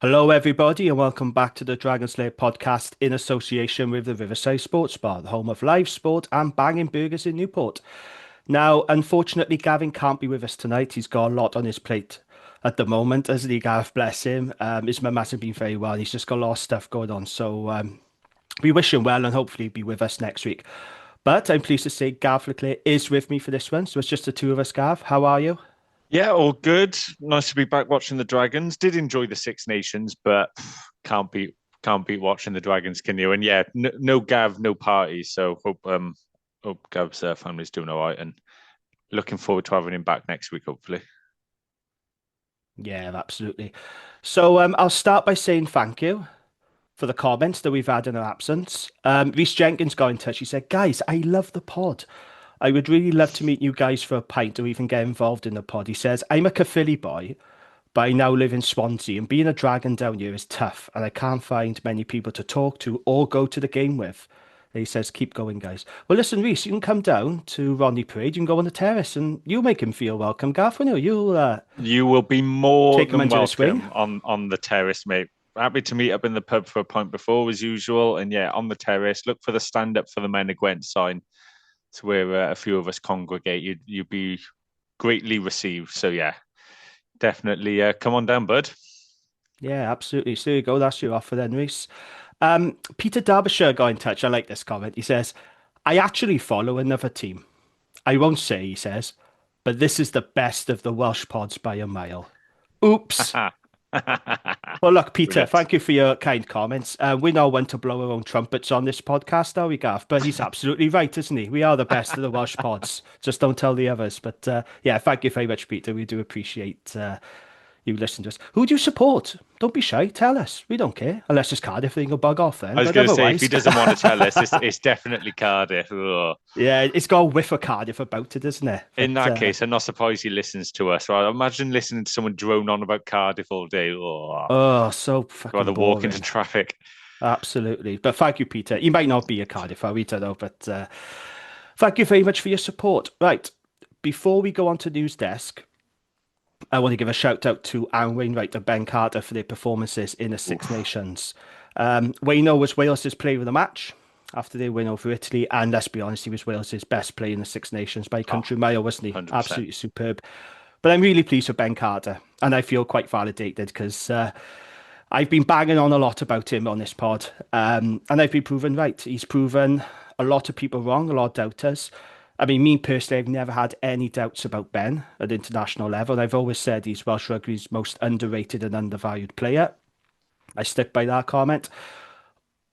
Hello, everybody, and welcome back to the Dragon's Lair podcast in association with the Riverside Sports Bar, the home of live sport and banging burgers in Newport. Now, unfortunately, Gavin can't be with us tonight. He's got a lot on his plate at the moment, hasn't he, Gareth? Bless him. His mum hasn't been very well. He's just got a lot of stuff going on. So we wish him well and hopefully he'll be with us next week. But I'm pleased to say Gareth Leclerc is with me for this one. So it's just the two of us, Gav. How are you? Yeah, all good. Nice to be back watching the Dragons. Did enjoy the Six Nations, but can't beat watching the Dragons, can you? And yeah, no Gav, no party. So hope Gav's family's doing all right, and looking forward to having him back next week, hopefully. Yeah, absolutely. So I'll start by saying thank you for the comments that we've had in our absence. Reese Jenkins got in touch. He said, "Guys, I love the pod. I would really love to meet you guys for a pint or even get involved in the pod." He says, "I'm a Caerphilly boy, but I now live in Swansea, and being a dragon down here is tough, and I can't find many people to talk to or go to the game with." And he says, "Keep going, guys." Well, listen, Reese, you can come down to Rodney Parade. You can go on the terrace, and you make him feel welcome, Gaff. You know, you'll You will be more take him than under his wing. welcome on the terrace, mate. Happy to meet up in the pub for a pint before, as usual. And yeah, on the terrace, look for the stand up for the Men of Gwent sign. It's where a few of us congregate. You'd be greatly received. So yeah, definitely come on down, bud. Yeah, absolutely. So there you go. That's your offer then, Reese. Peter Derbyshire got in touch. I like this comment. He says, "I actually follow another team. I won't say," he says, "but this is the best of the Welsh pods by a mile." Oops. Well, look, Peter, Brilliant. thank you for your kind comments. We know when to blow our own trumpets on this podcast, are we, Gav? But he's absolutely right, isn't he? We are the best of the Welsh pods. Just don't tell the others. But yeah, thank you very much, Peter. We do appreciate you listening to us. Who do you support? Don't be shy. Tell us. We don't care. Unless it's Cardiff, then you'll bug off I then. was But going to say, if he otherwise, doesn't want to tell us, it's definitely Cardiff. Ugh. yeah, it's got a whiff of Cardiff about it, isn't it? In But that case, I'm not surprised he listens to us. Right? Imagine listening to someone drone on about Cardiff all day. Ugh. oh, so I'd rather fucking walk into boring. traffic. Absolutely. But thank you, Peter. You might not be a Cardiffer, we don't know, but thank you very much for your support. Right. Before we go on to news desk, I want to give a shout out to Arron Wainwright and Ben Carter for their performances in the Six Oof, Nations. Wayno was Wales's player of the match after their win over Italy, and let's be honest, he was Wales's best player in the Six Nations by oh, country mile, wasn't he? 100%. Absolutely superb. But I'm really pleased for Ben Carter, and I feel quite validated because I've been banging on a lot about him on this pod, and I've been proven right. He's proven a lot of people wrong, a lot of doubters. I mean, me personally, I've never had any doubts about Ben at international level. And I've always said he's Welsh rugby's most underrated and undervalued player. I stick by that comment.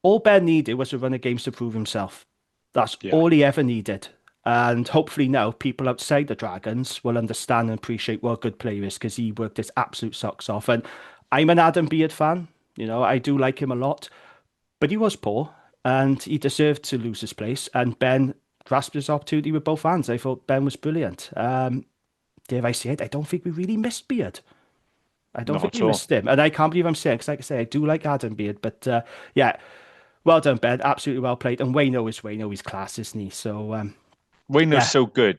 All Ben needed was a run of games to prove himself. That's Yeah, all he ever needed. And hopefully now people outside the Dragons will understand and appreciate what a good player is because he worked his absolute socks off. And I'm an Adam Beard fan. You know, I do like him a lot, but he was poor and he deserved to lose his place. And Ben grasped his opportunity with both hands. I thought Ben was brilliant. Dare I say it? I don't think we really missed Beard. I don't not think at we all. missed him. And I can't believe I'm saying, because like I say, I do like Adam Beard. But yeah, well done, Ben. Absolutely well played. And Wayno is Wayno. He's class, isn't he? So Wayno's yeah, so good.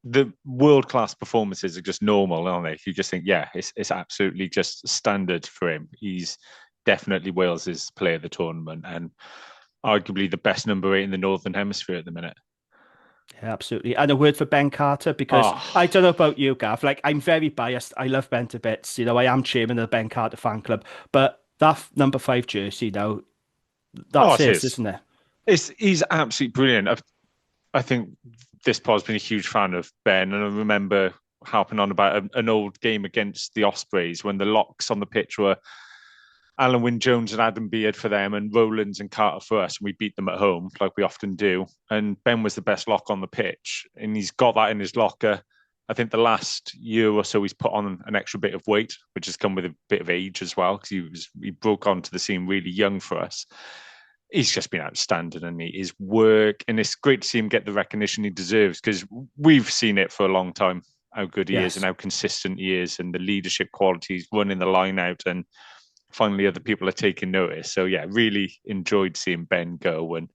The world class performances are just normal, aren't they? You just think, yeah, it's absolutely just standard for him. He's definitely Wales's player of the tournament and arguably the best number eight in the Northern Hemisphere at the minute. yeah, absolutely. And a word for Ben Carter, because I Oh, don't know about you, Gav. Like, I'm very biased. I love Ben to bits. You know, I am chairman of the Ben Carter fan club. But that number five jersey, now, oh, that's it his, is. isn't it? He's absolutely brilliant. I think this pod's been a huge fan of Ben, and I remember harping on about an old game against the Ospreys when the locks on the pitch were Alan Wynne Jones and Adam Beard for them, and Rowlands and Carter for us, and we beat them at home like we often do. And Ben was the best lock on the pitch, and he's got that in his locker. I think the last year or so he's put on an extra bit of weight, which has come with a bit of age as well, because he broke onto the scene really young for us. He's just been outstanding, and his work, and it's great to see him get the recognition he deserves because we've seen it for a long time how good he is and Yes. how consistent he is, and the leadership qualities, running the line out, and finally other people are taking notice. So yeah, really enjoyed seeing Ben go, and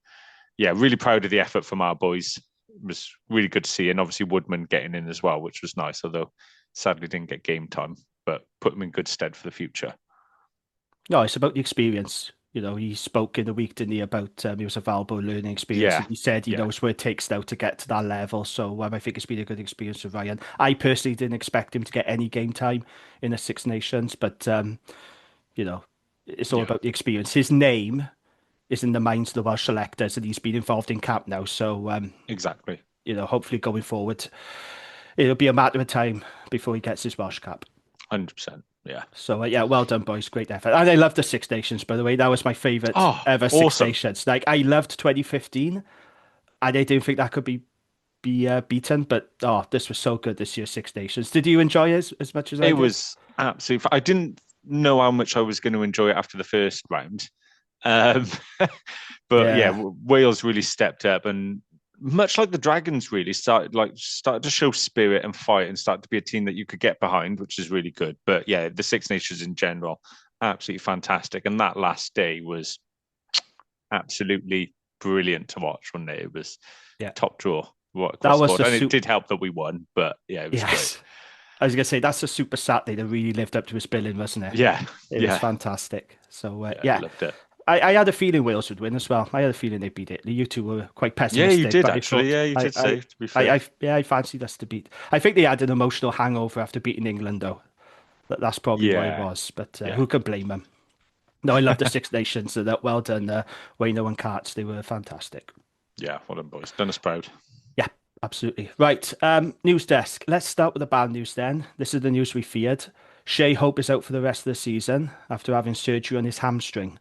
yeah, really proud of the effort from our boys. It was really good to see, and obviously Woodman getting in as well, which was nice, although sadly didn't get game time. but put him in good stead for the future. No, it's about the experience. He spoke in the week, didn't he, about it was a valuable learning experience. Yeah, And he said he yeah, knows what it takes now to get to that level. So I think it's been a good experience for Ryan. I personally didn't expect him to get any game time in the Six Nations, but you know, it's all yeah, about the experience. His name is in the minds of the Welsh selectors, and he's been involved in camp now. So exactly. hopefully going forward, it'll be a matter of time before he gets his Welsh cap. 100%. Yeah. So yeah, well done, boys. Great effort. And I love the Six Nations, by the way. That was my favorite Oh, ever Six awesome. Nations. Like I loved 2015, and I didn't think that could be beaten. But this was so good this year, Six Nations. Did you enjoy it as much as I It did? was absolutely. I didn't know how much I was going to enjoy it after the first round, um, but yeah, Yeah, Wales really stepped up, and much like the Dragons, really started to show spirit and fight, and started to be a team that you could get behind, which is really good. But yeah, the Six Nations in general, absolutely fantastic, and that last day was absolutely brilliant to watch. Wasn't it? It was yeah. top draw right That across the was board, the and it soup. did help that we won. But yeah, it was great. Yes, I was gonna say that's a super Saturday that really lived up to his billing, wasn't it? Yeah, It was yeah, fantastic. So yeah, yeah, loved it. I had a feeling Wales would win as well. I had a feeling they beat Italy. You two were quite Yeah, you pessimistic, did but I actually. thought Yeah, you did say, to be fair. I fancied us to beat. I think they had an emotional hangover after beating England, though. That's probably what it Yeah, was. But yeah, who can blame them? No, I love the Six Nations. So that well done, Wayno and Carts. They were fantastic. yeah. Well done, boys. Done us proud. Yeah, absolutely. Right, news desk. Let's start with the bad news then. This is the news we feared. Shea Hope is out for the rest of the season after having surgery on his hamstring.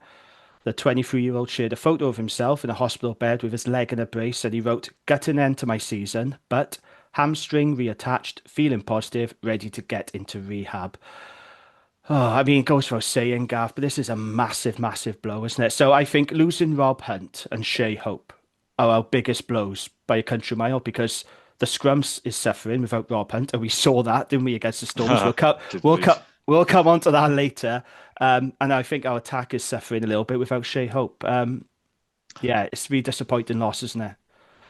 The 23-year-old shared a photo of himself in a hospital bed with his leg in a brace, and he wrote, "Gutting end to my season, but hamstring reattached, feeling positive, ready to get into rehab." Oh, I mean, it goes without saying, Gav, but this is a massive, massive blow, isn't it? So I think losing Rob Hunt and Shea Hope are our biggest blows by a country mile because the scrums is suffering without Rob Hunt, and we saw that, didn't we, against the Storms? Did we? We'll come on to that later. And I think our attack is suffering a little bit without Shea Hope. Yeah, it's really disappointing loss, isn't it?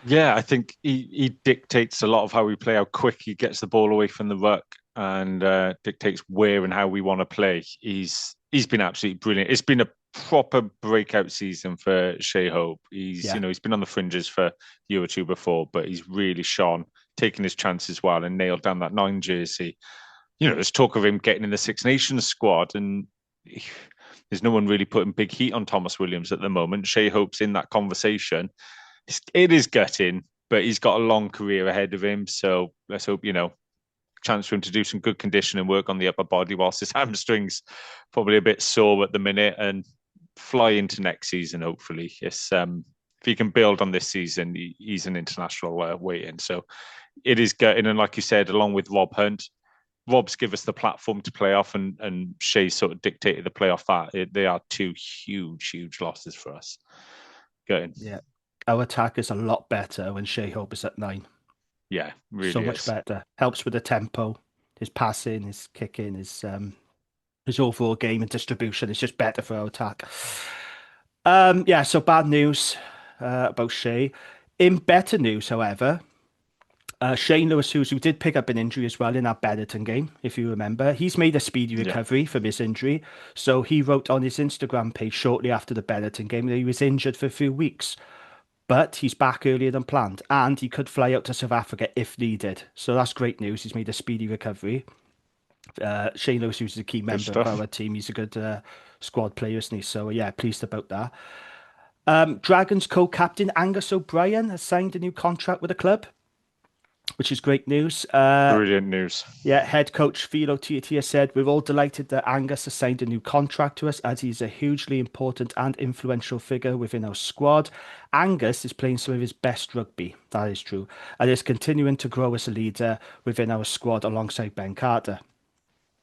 Yeah, I think he dictates a lot of how we play, how quick he gets the ball away from the ruck, and dictates where and how we want to play. He's been absolutely brilliant. It's been a proper breakout season for Shea Hope. Yeah, He's been on the fringes for a year or two before, but he's really shone, taking his chances well, and nailed down that 9 jersey. There's talk of him getting in the Six Nations squad, and there's no one really putting big heat on Thomas Williams at the moment. Shea Hope's in that conversation. It is gutting, but he's got a long career ahead of him. So let's hope, chance for him to do some good conditioning work on the upper body whilst his hamstrings probably a bit sore at the minute and fly into next season, hopefully. If he can build on this season, he's an international waiting. So it is gutting. And like you said, along with Rob Hunt, Rob's give us the platform to play off, and Shea sort of dictated the playoff that. They are two huge, huge losses for us. Gutting. yeah. Our attack is a lot better when Shea Hope is at 9. Yeah, So really much is. better. Helps with the tempo, his passing, his kicking, his overall game and distribution. It's just better for our attack. Yeah, so bad news about Shea. In better news, however, Shane Lewis-Hughes, who did pick up an injury as well in that Benetton game, if you remember, he's made a speedy Yeah. recovery from his injury. So he wrote on his Instagram page shortly after the Benetton game that he was injured for a few weeks, but he's back earlier than planned, and he could fly out to South Africa if needed. So that's great news. He's made a speedy recovery. Shane Lewis-Hughes is a key Good member of stuff. our team. He's a good squad player, isn't he? So yeah, pleased about that. Dragons co-captain Angus O'Brien has signed a new contract with the club, which is great news. Brilliant news. Yeah, head coach Philo Tiatia said, "We're all delighted that Angus has signed a new contract to us as he's a hugely important and influential figure within our squad. Angus is playing some of his best rugby, that is true, and is continuing to grow as a leader within our squad alongside Ben Carter."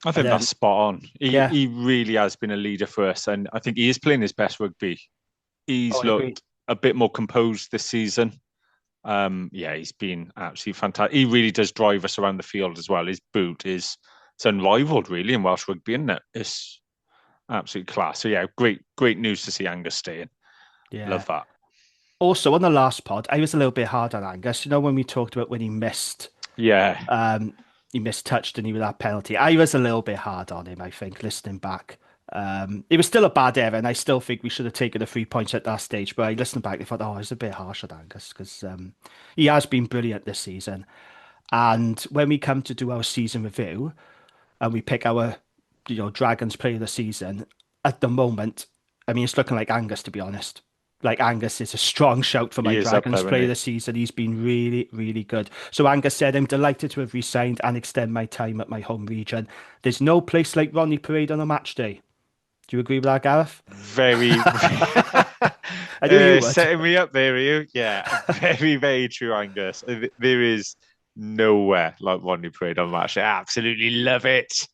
I And think that's then, spot on. He yeah, he really has been a leader for us, and I think he is playing his best rugby. oh, He's I agree. looked a bit more composed this season. Yeah, he's been absolutely fantastic. He really does drive us around the field as well. His boot is it's unrivaled, really, in Welsh rugby, isn't it? It's absolute class. So yeah, great news to see Angus staying. Yeah. Love that. Also, on the last pod, I was a little bit hard on Angus. When we talked about when he missed Yeah, um, he mistouched, didn't he, with that penalty. I was a little bit hard on him, I think, listening back. It was still a bad error, and I still think we should have taken the 3 points at that stage. But I listened back, I thought, oh, it's a bit harsh on Angus because he has been brilliant this season. And when we come to do our season review and we pick our, Dragons player of the season, at the moment, I mean, it's looking like Angus, to be honest. Like Angus is a strong shout for He my is up Dragons there, isn't player of he? the season. He's been really, really good. So Angus said, I'm delighted to have resigned and extend my time at my home region. There's no place like Ronnie Parade on a match day. Do you agree with that, Gareth? Very, I knew you would. setting me up there, are you? Yeah, very, very true, Angus. There is nowhere like Rodney Parade on match. I absolutely love it.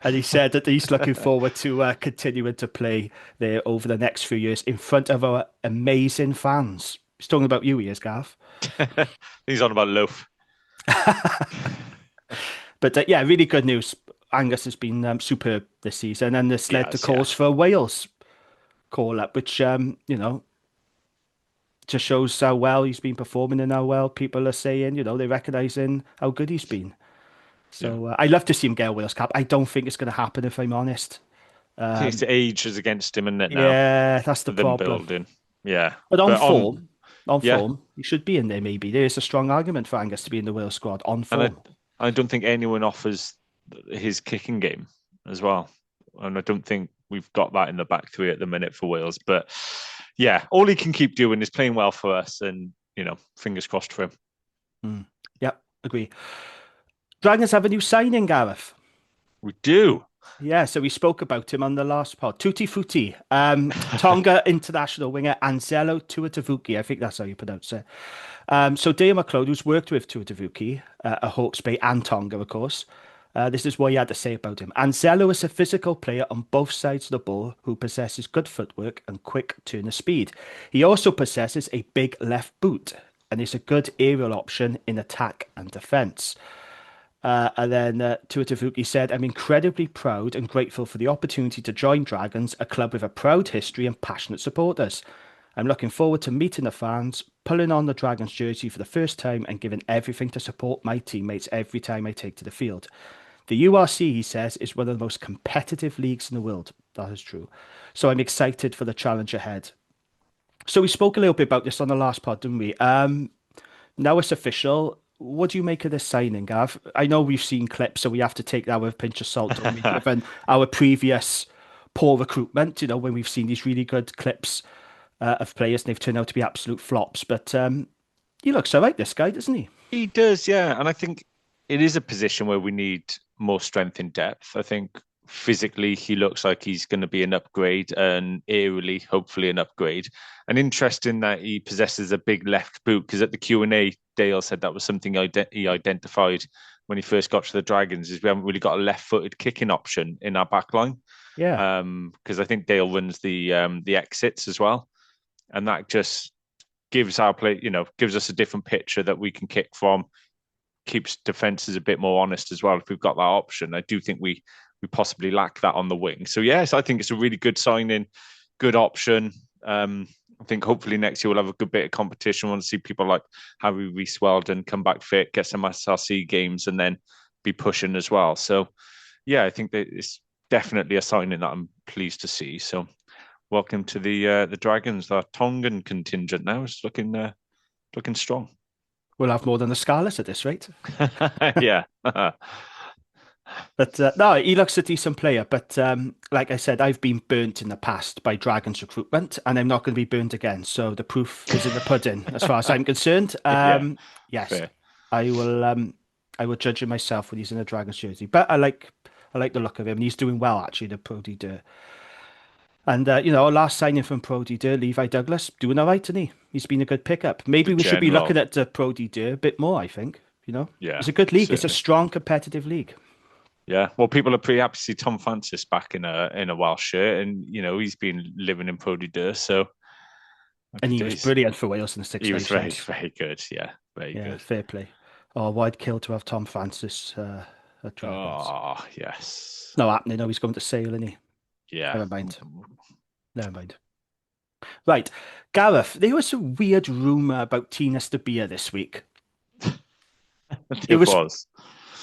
And he said that he's looking forward to continuing to play there over the next few years in front of our amazing fans. He's talking about you, he is, Gareth. He's on about loaf. But yeah, really good news. Angus has been superb this season, and this led to Yes, yeah. calls for a Wales call up, which just shows how well he's been performing and how well people are saying, they're recognising how good he's been. Yeah. So I'd love to see him get a Wales Cup. I don't think it's going to happen, if I'm honest. I think it's the age is against him, isn't it now? Yeah, that's the For them problem. building. Yeah. But on But form, on yeah, form, he should be in there. Maybe there is a strong argument for Angus to be in the Wales squad on and form. I don't think anyone offers his kicking game as well. And I don't think we've got that in the back three at the minute for Wales. But yeah, all he can keep doing is playing well for us, and fingers crossed for him. Yep, agree. Dragons have a new signing, Gareth. We do. Yeah, so we spoke about him on the last pod. Tutti Frutti. Tonga international winger Anzelo Tuatavuki. I think that's how you pronounce it. So Dale McLeod, who's worked with Tuatavuki at Hawke's Bay and Tonga, of course. This is what he had to say about him. Anzelo is a physical player on both sides of the ball who possesses good footwork and quick turner speed. He also possesses a big left boot and is a good aerial option in attack and defence. And then Tuatavuki said, I'm incredibly proud and grateful for the opportunity to join Dragons, a club with a proud history and passionate supporters. I'm looking forward to meeting the fans, pulling on the Dragons jersey for the first time and giving everything to support my teammates every time I take to the field. The URC, he says, is one of the most competitive leagues in the world. That is true. So I'm excited for the challenge ahead. So we spoke a little bit about this on the last pod, didn't we? Now it's official. What do you make of this signing, Gav? I know we've seen clips, so we have to take that with a pinch of salt, don't we? Given our previous poor recruitment, when we've seen these really good clips of players and they've turned out to be absolute flops. But he looks all right, this guy, doesn't he? He does, yeah. And I think it is a position where we need more strength in depth. I think physically he looks like he's going to be an upgrade, and aerially, hopefully, an upgrade. And interesting that he possesses a big left boot, because at the Q&A, Dale said that was something he identified when he first got to the Dragons, is we haven't really got a left-footed kicking option in our back line. Yeah. Because I think Dale runs the exits as well. And that just gives our play, gives us a different picture that we can kick from, keeps defenses a bit more honest as well. If we've got that option, I do think we possibly lack that on the wing. So yes, I think it's a really good signing, good option. I think hopefully next year we'll have a good bit of competition. I want to see people like Harry Rees-Weldon come back fit, get some SRC games, and then be pushing as well. So yeah, I think that it's definitely a signing that I'm pleased to see. So welcome to the Dragons. Our Tongan contingent now is looking strong. We'll have more than the Scarlets at this rate. Yeah. But no, he looks a decent player. But like I said, I've been burnt in the past by Dragons recruitment, and I'm not going to be burnt again. So the proof is in the pudding, as far as I'm concerned. Yeah, Yes, fair. I will. I will judge him myself when he's in a Dragons jersey. But I like the look of him. He's doing well actually. The Pro D2. And our last signing from Pro D2, Levi Douglas, doing all right, isn't he? He's been a good pickup. Maybe The we should be general. looking at the Pro D2 a bit more. I think. Yeah, It's a good league. It's a certainly. strong competitive league. Yeah, well, people are pretty happy to see Tom Francis back in a Welsh shirt, and he's been living in Pro D2, so And happy he was days. brilliant for Wales in the Six He was very, Nations. very good. Yeah, very Yeah, good. fair play. Oh, wide kill to have Tom Francis at Dragons. Oh, yes. No happening. No, he's going to Sale, isn't he? Yeah. Never mind. Never mind. Right. Gareth, there was a weird rumour about Tina Stabia this week. It It was was.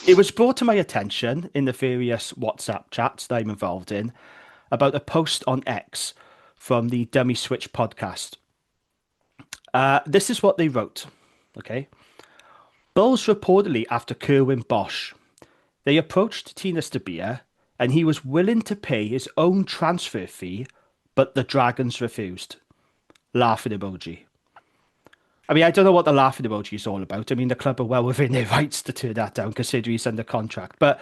It was brought to my attention in the various WhatsApp chats that I'm involved in about a post on X from the Dummy Switch podcast. This is what they wrote. Okay. Bulls reportedly after Kerwin Bosch. They approached Tina Stabia and he was willing to pay his own transfer fee, but the Dragons refused. Laughing emoji. I mean, I don't know what the laughing emoji is all about. I mean, the club are well within their rights to turn that down, considering he's under contract. But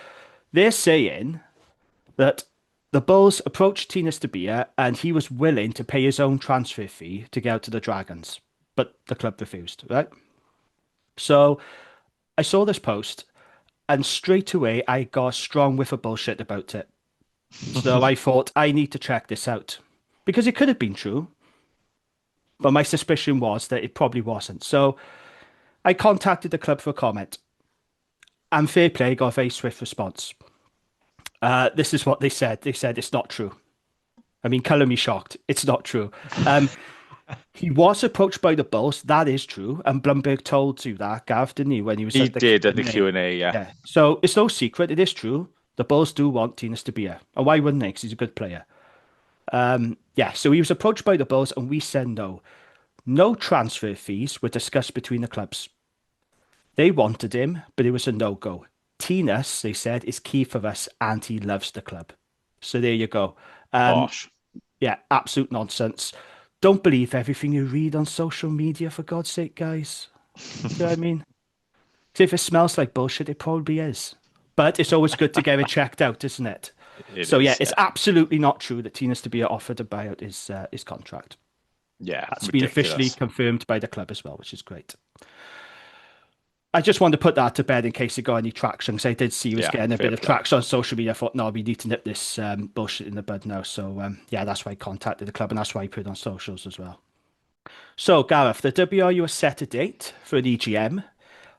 they're saying that the Bulls approached Tina Stabia and he was willing to pay his own transfer fee to get out to the Dragons, but the club refused, right? So I saw this post and straight away I got a strong whiff of bullshit about it. So I thought I need to check this out because it could have been true, but my suspicion was that it probably wasn't. So I contacted the club for a comment, and fair play got a very swift response. This is what they said. They said it's not true. I mean, colour me shocked. It's not true. He was approached by the Bulls. That is true. And Blumberg told you that, Gav, didn't he, when he was He at the did at the Q&A? Q&A, yeah. Yeah. So it's no secret. It is true. The Bulls do want Tina Stabia. And why wouldn't they? Because he's a good player. Yeah. So he was approached by the Bulls, and we said no. No transfer fees were discussed between the clubs. They wanted him, but it was a no-go. Tinas, they said, is key for us, and he loves the club. So there you go. Bosh. Yeah, absolute nonsense. Don't believe everything you read on social media, for God's sake, guys. You know what I mean? 'Cause if it smells like bullshit, it probably is. But it's always good to get it checked out, isn't it? It So yeah, is, it's yeah. absolutely not true that Tina Stabia offered a buyout his contract. Yeah, That's been officially ridiculous. confirmed by the club as well, which is great. I just wanted to put that to bed in case it got any traction, because I did see he was Yeah, getting a fair bit of play. traction on social media. I thought, no, we need to nip this bullshit in the bud now. So yeah, that's why I contacted the club, and that's why I put it on socials as well. So Gareth, the WRU has set a date for an EGM,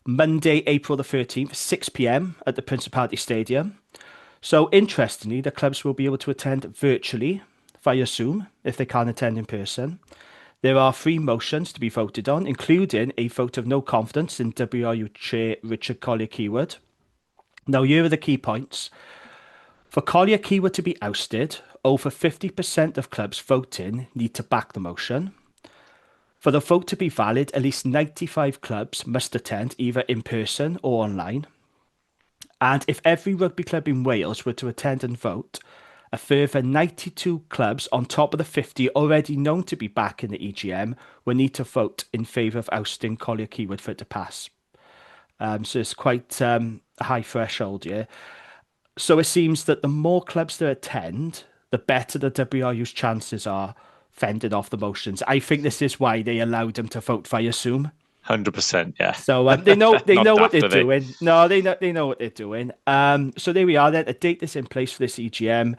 Monday, April the 13th, 6 p.m. at the Principality Stadium. So interestingly, the clubs will be able to attend virtually via Zoom if they can't attend in person. There are three motions to be voted on, including a vote of no confidence in WRU Chair Richard Collier-Keywood. Now, here are the key points. For Collier-Keywood to be ousted, over 50% of clubs voting need to back the motion. For the vote to be valid, at least 95 clubs must attend either in person or online. And if every rugby club in Wales were to attend and vote, a further 92 clubs on top of the 50 already known to be back in the EGM will need to vote in favour of ousting Collier-Keywood for it to pass. So it's quite a high threshold, yeah. So it seems that the more clubs that attend, the better the WRU's chances are fending off the motions. I think this is why they allowed them to vote via Zoom. 100%, yeah. So they know Not what they're daft, are they? doing. No, they know what they're doing. So there we are then. A date is in place for this EGM,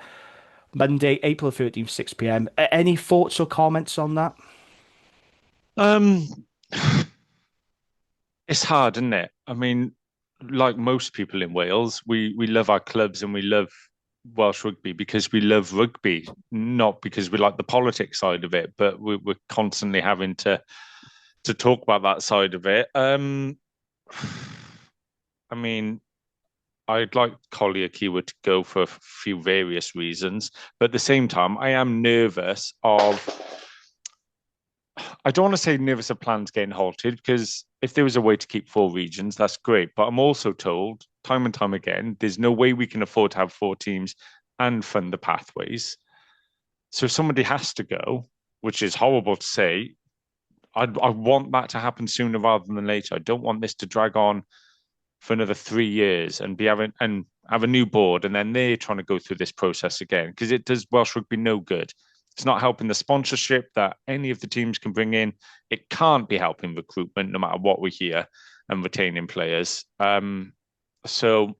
Monday, April 13th, 6 p.m. Any thoughts or comments on that? Um, it's hard, isn't it? I mean, like most people in Wales, we love our clubs and we love Welsh rugby because we love rugby, not because we like the politics side of it, but we're constantly having to talk about that side of it. I mean, I'd like Collier Keyword to go for a few various reasons, but at the same time, I am nervous of. I don't want to say nervous of plans getting halted because if there was a way to keep four regions, that's great. But I'm also told time and time again, there's no way we can afford to have four teams and fund the pathways. So if somebody has to go, which is horrible to say. I want that to happen sooner rather than later. I don't want this to drag on for another 3 years and be having and have a new board and then they're trying to go through this process again because it does Welsh rugby no good. It's not helping the sponsorship that any of the teams can bring in. It can't be helping recruitment no matter what we hear and retaining players. So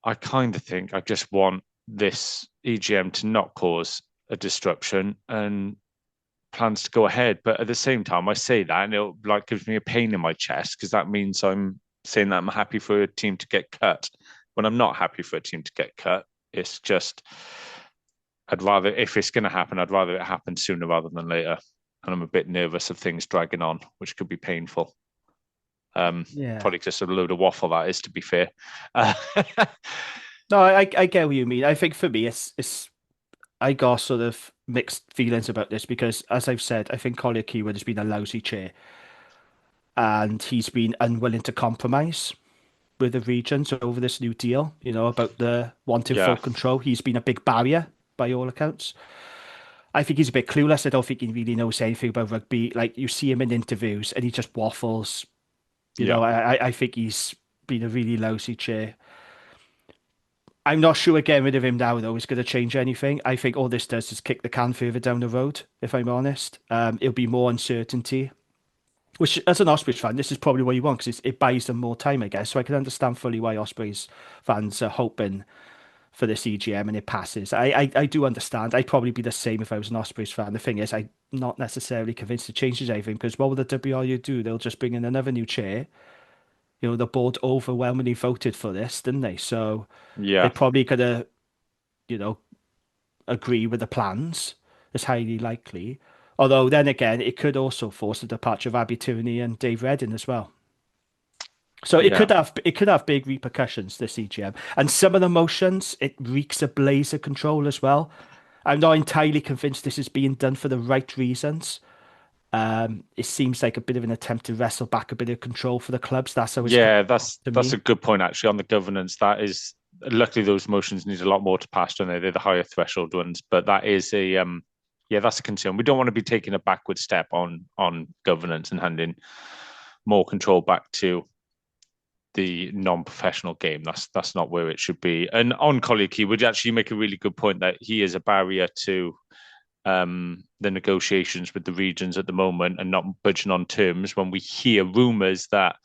I kind of think I just want this EGM to not cause a disruption and plans to go ahead. But at the same time, I say that and it like gives me a pain in my chest because that means I'm saying that I'm happy for a team to get cut when I'm not happy for a team to get cut. It's just I'd rather if it's going to happen, I'd rather it happen sooner rather than later. And I'm a bit nervous of things dragging on, which could be painful. Yeah. Probably just a load of waffle, that is, to be fair. Uh, No, I get what you mean. I think for me, it's I got sort of mixed feelings about this because, as I've said, I think Collier Keywood has been a lousy chair, and he's been unwilling to compromise with the regions over this new deal. You know, about the wanting full yeah, control. He's been a big barrier by all accounts. I think he's a bit clueless. I don't think he really knows anything about rugby. Like you see him in interviews, and he just waffles. You yeah, know, I think he's been a really lousy chair. I'm not sure getting rid of him now, though, is going to change anything. I think all this does is kick the can further down the road, if I'm honest. It'll be more uncertainty, which, as an Ospreys fan, this is probably what you want because it buys them more time, I guess. So I can understand fully why Ospreys fans are hoping for this EGM and it passes. I do understand. I'd probably be the same if I was an Ospreys fan. The thing is, I'm not necessarily convinced it changes anything because what will the WRU do? They'll just bring in another new chair. You know, the board overwhelmingly voted for this, didn't they? So they're yeah, probably going to, you know, agree with the plans. It's highly likely. Although then again, it could also force the departure of Abby Tooney and Dave Redding as well. So yeah. it could have big repercussions, this EGM. And some of the motions, it reeks of blazer control as well. I'm not entirely convinced this is being done for the right reasons. It seems like a bit of an attempt to wrestle back a bit of control for the clubs. That's how it's come Yeah, across to that's a me. good point actually on the governance. That is luckily those motions need a lot more to pass, don't they? They're the higher threshold ones, but that is a yeah, that's a concern. We don't want to be taking a backward step on governance and handing more control back to the non-professional game. That's not where it should be. And on Collier Key, would you actually make a really good point that he is a barrier to the negotiations with the regions at the moment and not budging on terms when we hear rumours that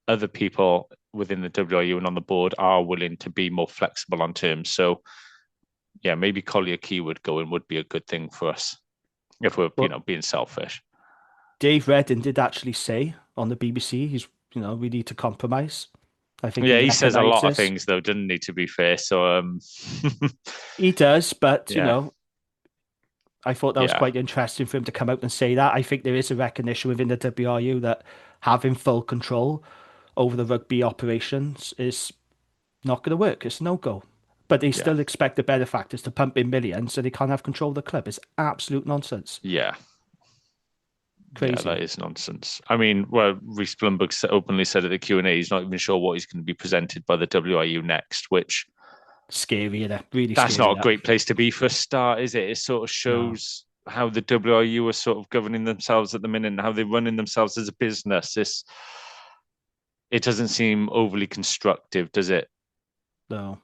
other people within the WRU and on the board are willing to be more flexible on terms. So yeah, maybe Collier Key would go and would be a good thing for us if we're But being selfish. Dave Redding did actually say on the BBC, we need to compromise. I think he Yeah, he says a lot of recognises things though, doesn't he? To be fair, so he does, but yeah, I thought that was yeah, quite interesting for him to come out and say that. I think there is a recognition within the WRU that having full control over the rugby operations is not going to work. It's no go. But they yeah, still expect the benefactors to pump in millions so they can't have control of the club. It's absolute nonsense. yeah. Yeah, that Crazy. is nonsense. I mean, well, Reece Blumberg openly said at the Q&A he's not even sure what he's going to be presented by the WIU next, which Scary, isn't it? Really that's scary, not a that. great place to be for a start, is it? It sort of No. shows how the WIU are sort of governing themselves at the minute and how they're running themselves as a business. It doesn't seem overly constructive, does it? No.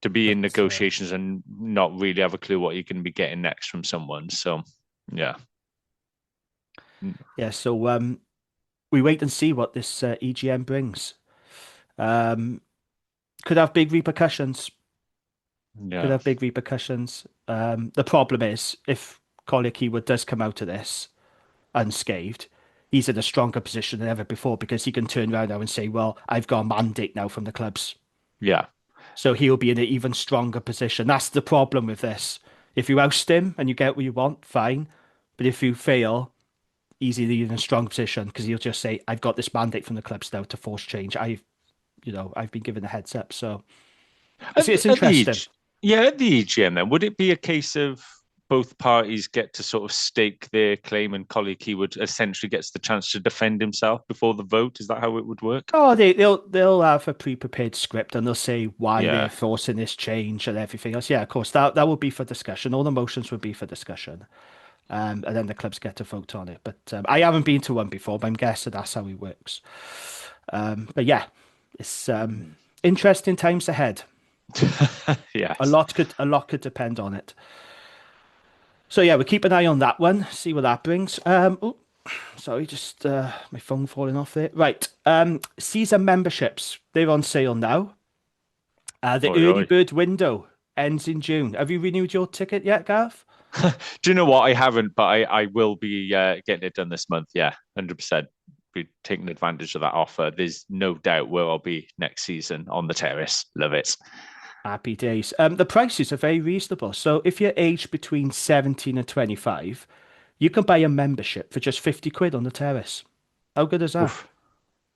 To be But in negotiations and not really have a clue what you're going to be getting next from someone. So, yeah. yeah, so we wait and see what this EGM brings. Um, could have big repercussions. Could Yeah. have big repercussions. The problem is if Collier Keywood does come out of this unscathed, he's in a stronger position than ever before because he can turn around now and say, "Well, I've got a mandate now from the clubs." Yeah. So he'll be in an even stronger position. That's the problem with this. If you oust him and you get what you want, fine. But if you fail, he's in an even stronger position because he'll just say, "I've got this mandate from the clubs now to force change. I've been given a heads up." So it's At the interesting. yeah, at the EGM then, would it be a case of both parties get to sort of stake their claim and Collie Keywood essentially gets the chance to defend himself before the vote? Is that how it would work? Oh, they'll have a pre-prepared script and they'll say why they're Yeah, forcing this change and everything else. Yeah, of course, that will be for discussion. All the motions would be for discussion, and then the clubs get to vote on it. But I haven't been to one before, but I'm guessing that's how it works. But yeah, it's interesting times ahead. yes. A lot could depend on it. So yeah, we'll keep an eye on that one. See what that brings. Oh, sorry, just my phone falling off there. Right. Season memberships. They're on sale now. The Oi, early oi. bird window ends in June. Have you renewed your ticket yet, Gareth? Do you know what? I haven't, but I will be getting it done this month. Yeah, 100%. Be taking advantage of that offer. There's no doubt where I'll be next season on the terrace. Love it. Happy days. The prices are very reasonable. So if you're aged between 17 and 25, you can buy a membership for just 50 quid on the terrace. How good is that? Oof.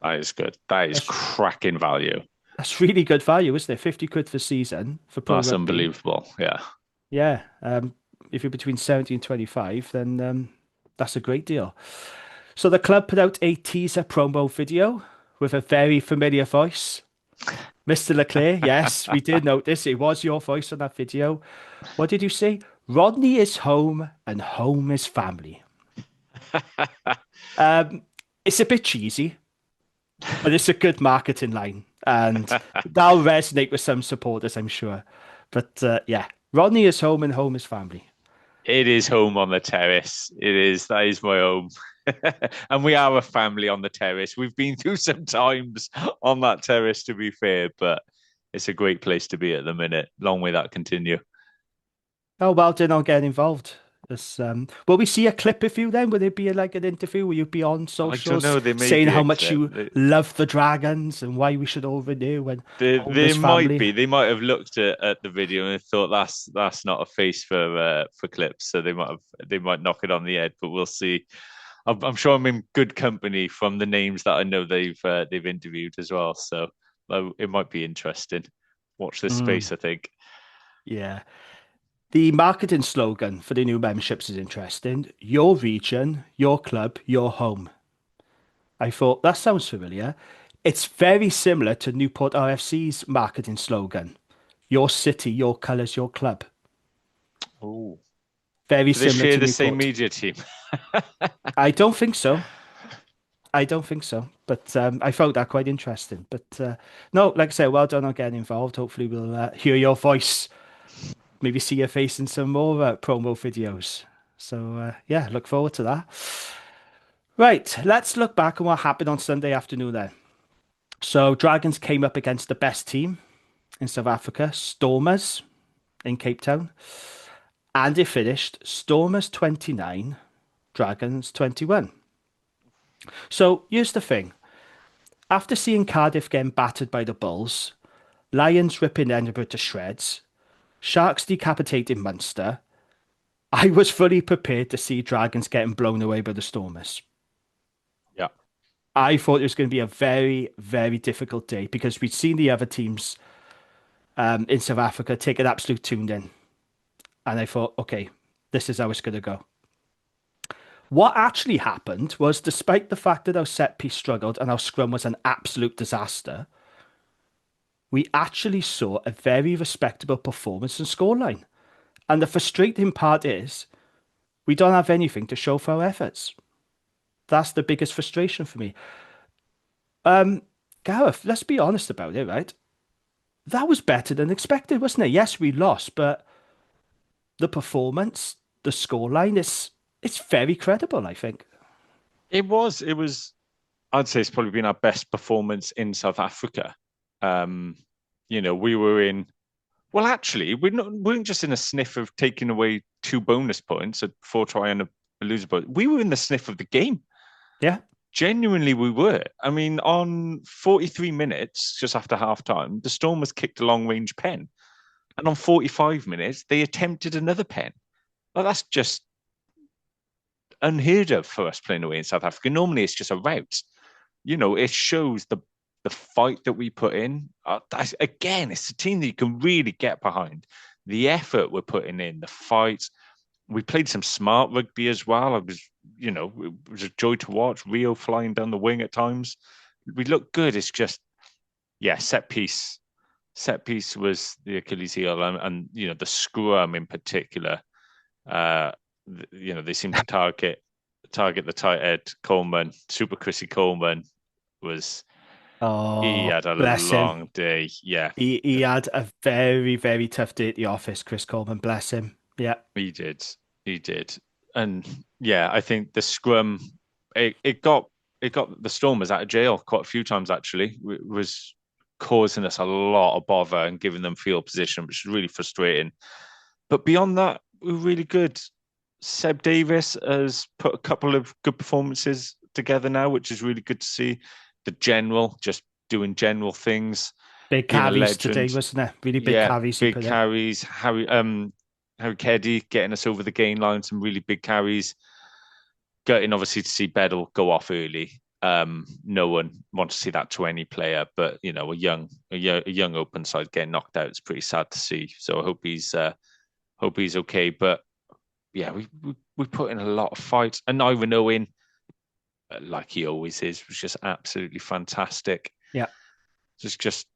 That is good. That is That's cracking value. that's really good value, isn't it? 50 quid for season for pro That's rugby. unbelievable. Yeah. Yeah. If you're between 70 and 25, then that's a great deal. So the club put out a teaser promo video with a very familiar voice. Mr. Leclerc, yes, we did notice it was your voice on that video. What did you say? Rodney is home and home is family. Um, it's a bit cheesy, but it's a good marketing line, and that'll resonate with some supporters, I'm sure. But yeah, Rodney is home and home is family. It is home on the terrace. It is. That is my home. And we are a family on the terrace. We've been through some times on that terrace, to be fair, but it's a great place to be at the minute. Long may that continue. Oh well, then I'll get involved. This, will we see a clip of you then? Will it be like an interview? Will you be on I don't socials know. There may saying be how a much clip. you love the Dragons and why we should all renew and home There is might family? be. They might have looked at the video and thought that's not a face for clips, so they might knock it on the head. But we'll see. I'm sure I'm in good company from the names that I know they've interviewed as well. So it might be interesting. Watch this Mm, space, I think. yeah. The marketing slogan for the new memberships is interesting. Your region, your club, your home. I thought that sounds familiar. It's very similar to Newport RFC's marketing slogan. Your city, your colours, your club. Oh, Very do they similar share to the same Newport. media team? I don't think so. I don't think so. But I found that quite interesting. But no, like I said, well done on getting involved. Hopefully, we'll hear your voice, maybe see your face in some more promo videos. So yeah, look forward to that. Right, let's look back on what happened on Sunday afternoon then. So Dragons came up against the best team in South Africa, Stormers in Cape Town, and it finished Stormers 29, Dragons 21. So here's the thing. After seeing Cardiff getting battered by the Bulls, Lions ripping Edinburgh to shreds, Sharks decapitating Munster, I was fully prepared to see Dragons getting blown away by the Stormers. Yeah. I thought it was going to be a very, very difficult day because we'd seen the other teams in South Africa take an absolute tune in. And I thought, okay, this is how it's going to go. What actually happened was, despite the fact that our set piece struggled and our scrum was an absolute disaster, we actually saw a very respectable performance and scoreline. And the frustrating part is, we don't have anything to show for our efforts. That's the biggest frustration for me. Um, Gareth, let's be honest about it, right? That was better than expected, wasn't it? Yes, we lost, but the performance, the scoreline, it's very credible, I think. It was. It was. I'd say it's probably been our best performance in South Africa. Um, we were in. Well, actually, we weren't just in a sniff of taking away 2 bonus points, a 4 try and a loser point. We were in the sniff of the game. Yeah. Genuinely, we were. I mean, on 43 minutes, just after half time, the Stormers kicked a long range pen. And on 45 minutes, they attempted another pen. Well, that's just unheard of for us playing away in South Africa. Normally, it's just a rout. It shows the fight that we put in. Again, it's a team that you can really get behind. The effort we're putting in, the fight. We played some smart rugby as well. It was a joy to watch. Rio flying down the wing at times. We looked good. It's just, yeah, set piece. Set piece was the Achilles heel, and the scrum in particular. Uh, they seem to target the tight head Coleman. Super Chrissy Coleman was he Oh, had a bless him. long day. Yeah, He had a very, very tough day at the office, Chris Coleman. Bless him. Yeah. he did. He did. And yeah, I think the scrum it got the Stormers out of jail quite a few times actually. It was causing us a lot of bother and giving them field position, which is really frustrating. But beyond that, we were really good. Seb Davis has put a couple of good performances together now, which is really good to see. The general just doing general things, Big being a carries today, legend. wasn't it? Really big Yeah, carries he big put in. carries. Harry Keddy getting us over the gain line, some really big carries. Gutting obviously to see Bedell go off early. No one wants to see that to any player, but a young open side getting knocked out is pretty sad to see. So I hope he's okay. But yeah, we put in a lot of fights, and Ivan Owen, like he always is, was just absolutely fantastic. Yeah. Just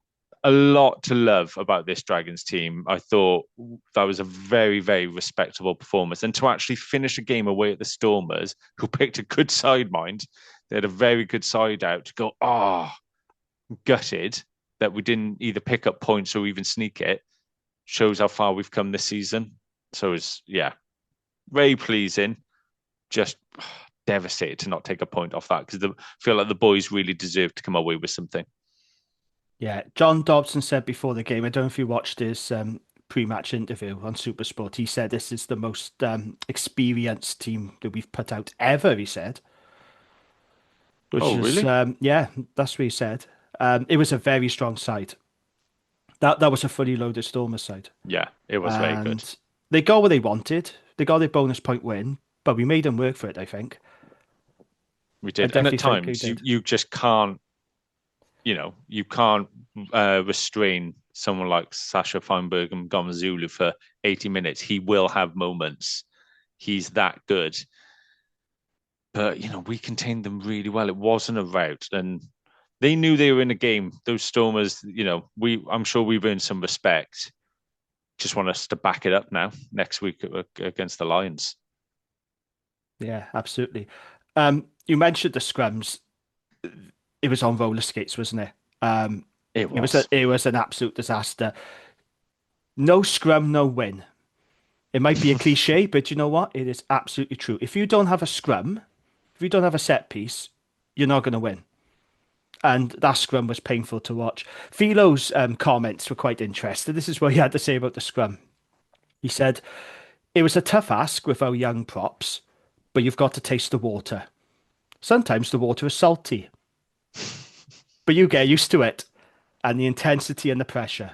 a lot to love about this Dragons team. I thought that was a very, very respectable performance. And to actually finish a game away at the Stormers, who picked a good side, mind, they had a very good side out, to go, gutted that we didn't either pick up points or even sneak it, shows how far we've come this season. So it's, yeah, very pleasing. Just devastated to not take a point off that, because I feel like the boys really deserve to come away with something. Yeah, John Dobson said before the game, I don't know if you watched his pre-match interview on Supersport, he said this is the most experienced team that we've put out ever, he said. Which Oh, is, really? yeah, that's what he said. It was a very strong side. That was a fully loaded Stormers side. Yeah, it was very good. And they got what they wanted. They got their bonus point win, but we made them work for it, I think. We I did. And at definitely think they times did. you just can't, you can't restrain someone like Sasha Feinberg and Gomezulu for 80 minutes. He will have moments. He's that good. But, we contained them really well. It wasn't a rout. And they knew they were in a game. Those Stormers, I'm sure we've earned some respect. Just want us to back it up now next week against the Lions. Yeah, absolutely. You mentioned the scrums. It was on roller skates, wasn't it? It It was was. it was an absolute disaster. No scrum, no win. It might be a cliche, but you know what? It is absolutely true. If you don't have a scrum, if you don't have a set piece, you're not going to win. And that scrum was painful to watch. Philo's comments were quite interesting. This is what he had to say about the scrum. He said, it was a tough ask with our young props, but you've got to taste the water. Sometimes the water is salty, but you get used to it and the intensity and the pressure.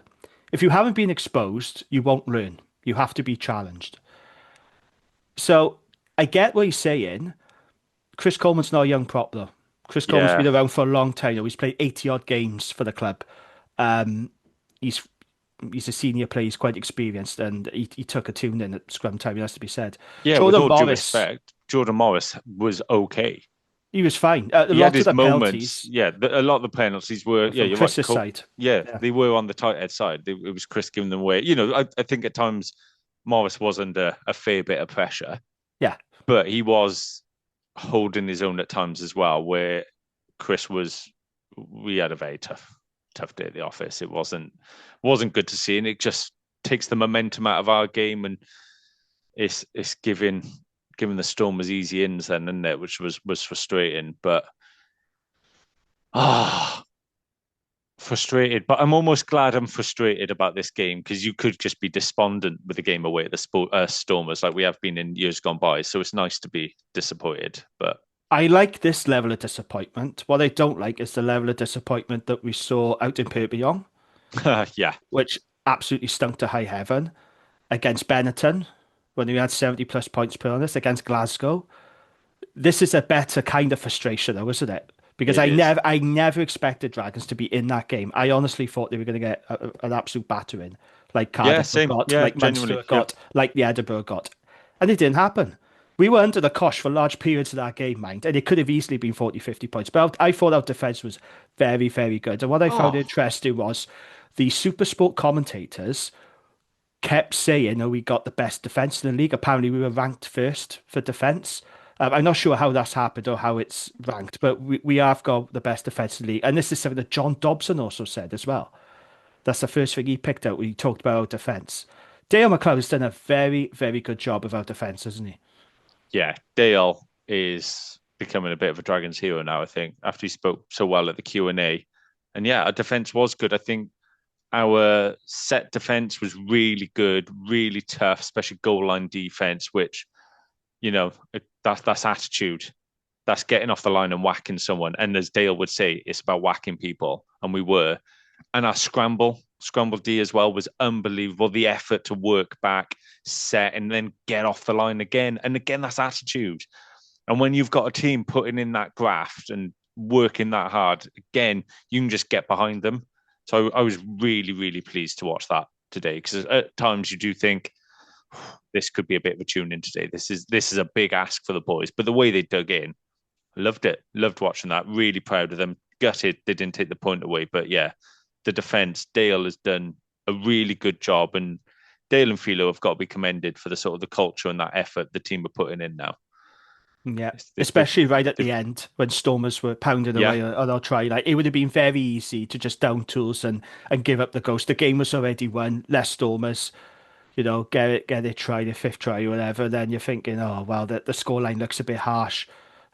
If you haven't been exposed, you won't learn. You have to be challenged. So I get what he's saying. Chris Coleman's not a young prop, though. Chris Coleman's been Yeah. around for a long time. He's played 80 odd games for the club. Um, he's he's a senior player. He's quite experienced, and he took a tune in at scrum time. It has to be said. Yeah, with Jordan all due Morris, respect, Jordan Morris was okay. he was fine. A He had lot of his the moments. penalties Yeah, a lot of the penalties were. were Yeah, from you're right. Chris's side. Yeah, Yeah, they were on the tight head side. It was Chris giving them away. I think at times Morris was under a fair bit of pressure, yeah, but he was holding his own at times as well. Where Chris was, we had a very tough day at the office. It wasn't good to see, and it just takes the momentum out of our game, and it's giving the Stormers easy ins then, isn't it? Which was frustrating, but ah, frustrated. But I'm almost glad I'm frustrated about this game, because you could just be despondent with the game away at the Stormers like we have been in years gone by. So it's nice to be disappointed, but I like this level of disappointment. What I don't like is the level of disappointment that we saw out in Perpignan, yeah, which absolutely stunk to high heaven against Benetton when we had 70 plus points per on us against Glasgow. This is a better kind of frustration, though, isn't it? Because it is. I never expected Dragons to be in that game. I honestly thought they were going to get an absolute battering, like Yeah, Cardiff same. got, Yeah, like genuinely. Munster Yeah, got, like the Edinburgh got, and it didn't happen. We were under the cosh for large periods of that game, mind, and it could have easily been 40, 50 points. But I thought our defence was very, very good. And what I found oh, interesting was the Super Sport commentators kept saying, "Oh, we got the best defense in the league." Apparently, we were ranked first for defense. I'm not sure how that's happened or how it's ranked, but we have got the best defense in the league. And this is something that John Dobson also said as well. That's the first thing he picked out when he talked about our defense. Dale McLeod has done a very, very good job of our defense, hasn't he? yeah. Dale is becoming a bit of a Dragons hero now, I think, after he spoke so well at the Q&A. And yeah, our defense was good. I think our set defense was really good, really tough, especially goal line defense, which, that's attitude. That's getting off the line and whacking someone. And as Dale would say, it's about whacking people. And we were. And our scramble D as well, was unbelievable. The effort to work back, set, and then get off the line again. And again, that's attitude. And when you've got a team putting in that graft and working that hard, again, you can just get behind them. So I was really, really pleased to watch that today because at times you do think this could be a bit of a tune in today. This is a big ask for the boys, but the way they dug in, loved it. Loved watching that. Really proud of them. Gutted they didn't take the point away, but yeah, the defense, Dale has done a really good job, and Dale and Philo have got to be commended for the sort of the culture and that effort the team are putting in now. Yeah, They've, especially right at the end when Stormers were pounding yeah, away on our try. Like it would have been very easy to just down tools and give up the ghost. The game was already won. Less Stormers, get it try, the fifth try or whatever. Then you're thinking, oh well, the scoreline looks a bit harsh.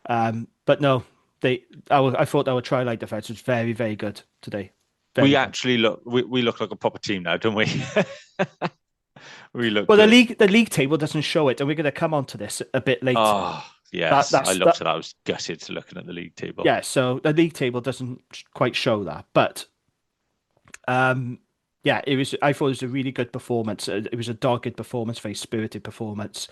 But no, I thought our try line defense was very, very good today. Very we good. actually we look like a proper team now, don't we? We look Well, good. the league table doesn't show it, and we're going to come on to this a bit later. Oh, That yes. I that's looked that. at that. I was gutted to looking at the league table. Yeah, so the league table doesn't quite show that, but um, yeah, it was. I thought it was a really good performance. It was a dogged performance, very spirited performance.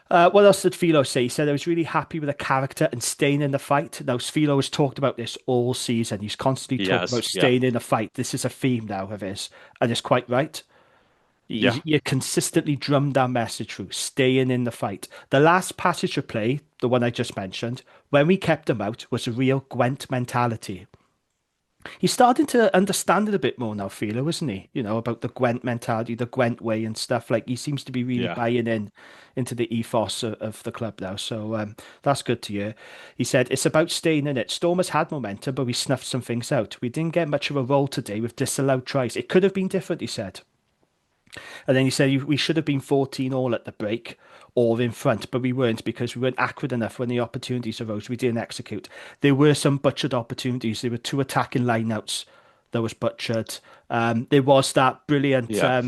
What else did Philo say? He said I was really happy with the character and staying in the fight. Now, Philo has talked about this all season. He's constantly He talking about has, yeah, staying in the fight. This is a theme now of his, and it's quite right. yeah, You consistently drummed that message through, staying in the fight. The last passage of play, the one I just mentioned, when we kept him out, was a real Gwent mentality. He's starting to understand it a bit more now, Philo, isn't he? About the Gwent mentality, the Gwent way and stuff. Like he seems to be really yeah. buying in into the ethos of the club now. So that's good to hear. He said it's about staying in it. Stormers had momentum, but we snuffed some things out. We didn't get much of a roll today with disallowed tries. It could have been different, he said. And then he said we should have been 14 all at the break or in front, but we weren't because we weren't accurate enough when the opportunities arose. We didn't execute. There were some butchered opportunities. There were two attacking lineouts that was butchered. There was that brilliant Yeah.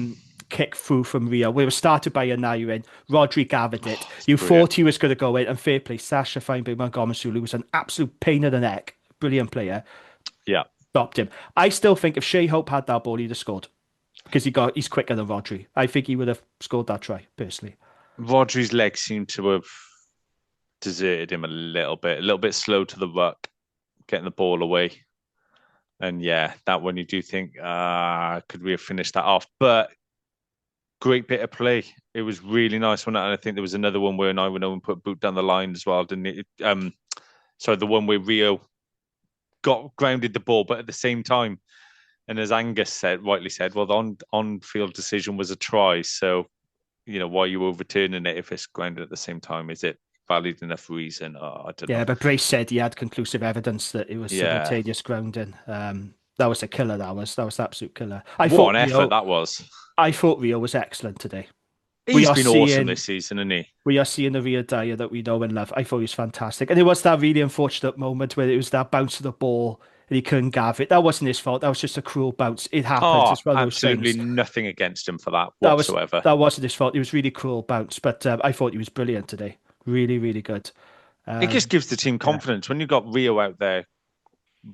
kick through from Rio. We were started by a Nairin. Rodri gathered it. Oh, it's You brilliant. thought he was going to go in, and fair play. Sasha Feinberg Montgomery was an absolute pain in the neck. Brilliant player. Yeah. Stopped him. I still think if Shea Hope had that ball, he'd have scored because he's quicker than Rodri. I think he would have scored that try personally. Rodri's legs seem to have deserted him a little bit slow to the ruck, getting the ball away. And yeah, that one you do think, could we have finished that off? But great bit of play. It was really nice one. And I think there was another one where Owen put boot down the line as well, didn't it? So the one where Rio got grounded the ball, but at the same time, and as Angus said, rightly said, well, the on-field decision was a try. So, why are you overturning it if it's grounded at the same time? Is it valid enough reason? Oh, I don't know. Yeah, but Brace said he had conclusive evidence that it was Yeah. simultaneous grounding. That was a killer. That was the absolute killer. I What thought an effort Rio. that was. I thought Rio was excellent today. We He's are been awesome seeing this season, isn't he? we are seeing the Rio Dyer that we know and love. I thought he was fantastic, and it was that really unfortunate moment where it was that bounce of the ball and he couldn't gather it. That wasn't his fault. That was just a cruel bounce. It happens. Oh, It's one of those absolutely things. nothing against him for that That was whatsoever. that wasn't his fault. It was really cruel bounce, but I thought he was brilliant today. Really, really good. It just Um, gives the team yeah, confidence. When you've got Rio out there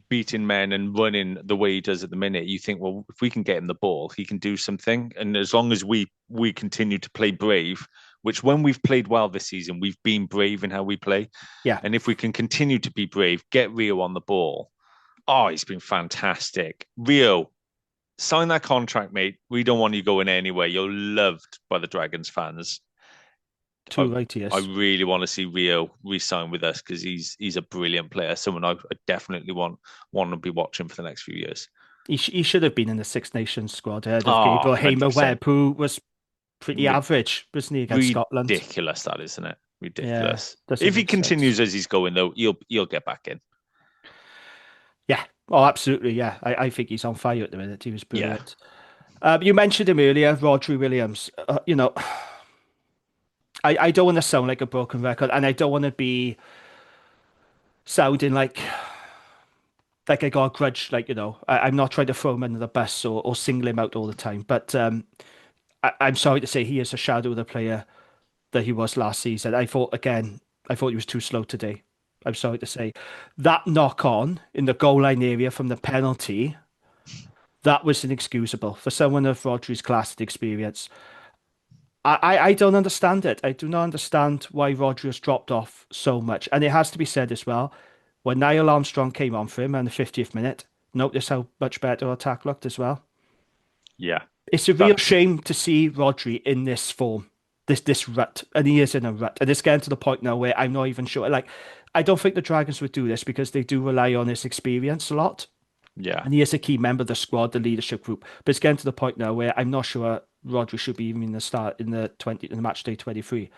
beating men and running the way he does at the minute, you think, well, if we can get him the ball, he can do something. And as long as we continue to play brave, which when we've played well this season, we've been brave in how we play. yeah. And if we can continue to be brave, get Rio on the ball. Oh, he's been fantastic. Rio, sign that contract, mate. We don't want you going anywhere. You're loved by the Dragons fans. Too I right, he I is. really want to see Rio re-sign with us because he's a brilliant player. Someone I definitely want to be watching for the next few years. He should have been in the Six Nations squad ahead of Oh, Gabriel Hamer 100%. Webb, who was pretty average, wasn't he, against Scotland? Ridiculous that, isn't it? Yeah, Ridiculous. doesn't If he make sense. continues as he's going though, he'll get back in. Yeah. Oh, absolutely. Yeah. I think he's on fire at the minute. He was Yeah. brilliant. You mentioned him earlier, Rodri Williams. I don't want to sound like a broken record, and I don't want to be sounding like I got a grudge. I'm not trying to throw him under the bus or single him out all the time. But I'm sorry to say he is a shadow of the player that he was last season. I thought he was too slow today. I'm sorry to say. That knock on in the goal line area from the penalty, that was inexcusable for someone of Rodri's class and experience. I don't understand it. I do not understand why Rodri has dropped off so much. And it has to be said as well, When Niall Armstrong came on for him in the 50th minute, notice how much better our attack looked as well. Yeah, It's a real that's shame to see Rodri in this form, this rut, and he is in a rut. And it's getting to the point now where I'm not even sure. Like, I don't think the Dragons would do this because they do rely on his experience a lot, yeah, and he is a key member of the squad, the leadership group. But it's getting to the point now where I'm not sure Rodri should be even in the start in the match day 23.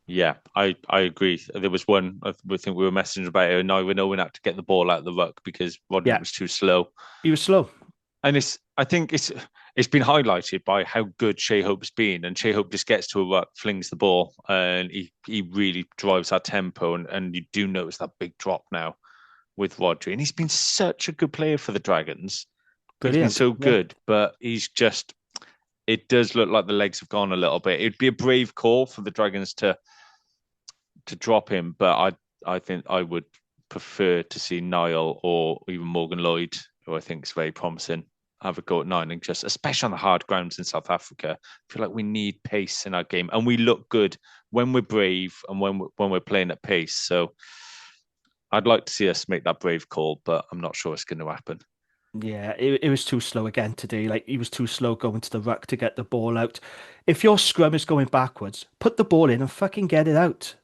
yeah. I agree. There was one. I think we were messaging about it, and now we know we had to get the ball out of the ruck because Rodri Yeah, was too slow. he was slow. And I think it's been highlighted by how good Shea Hope's been, and Shea Hope just gets to a ruck, flings the ball, and he really drives our tempo, and you do notice that big drop now with Rodri, and he's been such a good player for the Dragons. He's been Brilliant. so Yeah. good, but he's just. It does look like the legs have gone a little bit. It'd be a brave call for the Dragons to drop him, but I think I would prefer to see Niall or even Morgan Lloyd, who I think is very promising, have a go at nine, and just especially on the hard grounds in South Africa. I feel like we need pace in our game, and we look good when we're brave and when we're playing at pace. So I'd like to see us make that brave call, but I'm not sure it's going to happen. Yeah, it was too slow again today. Like he was too slow going to the ruck to get the ball out. If your scrum is going backwards, put the ball in and fucking get it out.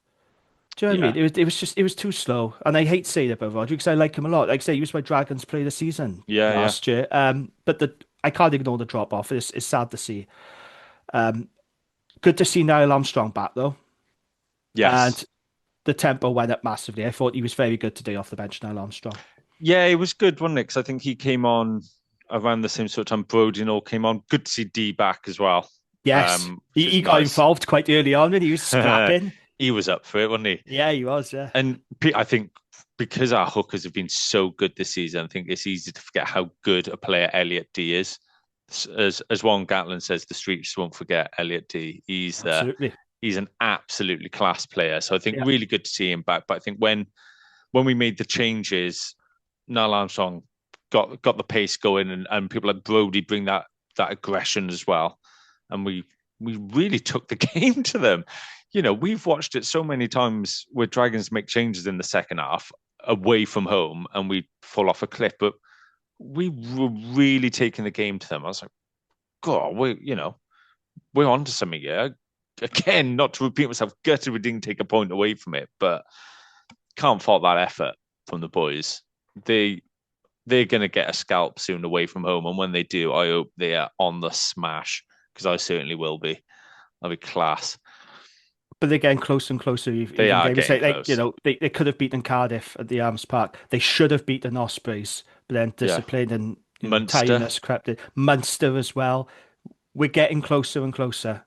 Do you know what I Yeah, mean? It was too slow. And I hate saying it about Roger because I like him a lot. Like I say, he was my Dragons player of the season yeah, yeah. last year. But I can't ignore the drop off. It's sad to see. Good to see Niall Armstrong back though. And Yes. the tempo went up massively. I thought he was very good today off the bench, Niall Armstrong. Yeah, it was good, wasn't it? Because I think he came on around the same sort of time Brody and all came on. Good to see D back as well, Yes. which He is got nice. involved quite early on when he was scrapping. He was up for it, wasn't he? Yeah, he was, yeah. And I think because our hookers have been so good this season, I think it's easy to forget how good a player Elliot D is. As Warren Gatlin says, the streets won't forget Elliot D. Absolutely. He's an absolutely class player. So I think Yeah. really good to see him back. But I think when we made the changes, Niall Armstrong got the pace going, and people like Brody bring that aggression as well, and we really took the game to them. We've watched it so many times where Dragons make changes in the second half away from home, and we fall off a cliff, but we were really taking the game to them. I was like, God, we're onto something here. Again, not to repeat myself, gutted we didn't take a point away from it, but can't fault that effort from the boys. They're going to get a scalp soon away from home, and when they do, I hope they are on the smash because I certainly will be. That'll be class. But they're getting closer and closer They even are games. getting Like, close. they could have beaten Cardiff at the Arms Park. They should have beaten Ospreys, but then Yeah, discipline and Munster. tiredness crept in. Munster as well. We're getting closer and closer.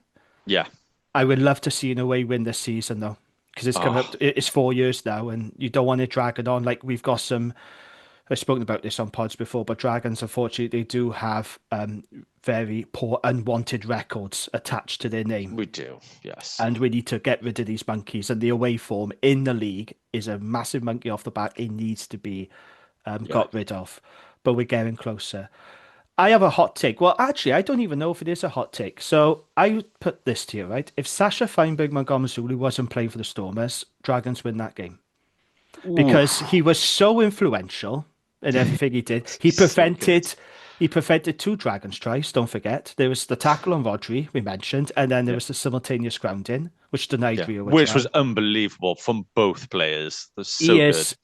Yeah. I would love to see an away win this season though, because it's coming up. Oh, It's 4 years now, and you don't want to drag it on. Like we've got some. I've spoken about this on pods before, but Dragons, unfortunately, they do have very poor unwanted records attached to their name. we do. Yes. And we need to get rid of these monkeys. And the away form in the league is a massive monkey off the back. It needs to be Yeah. got rid of. But we're getting closer. I have a hot take. Well, actually, I don't even know if it is a hot take. So I put this to you, right? If Sasha Feinberg Montgomery wasn't playing for the Stormers, Dragons win that game. Because Oof. he was so influential in everything he did. He He's so good. prevented two Dragons tries, don't forget. There was the tackle on Rodri, we mentioned, and then there Yeah. was the simultaneous grounding, which denied Yeah. Rio a Which was try. unbelievable from both players. They're He so good. is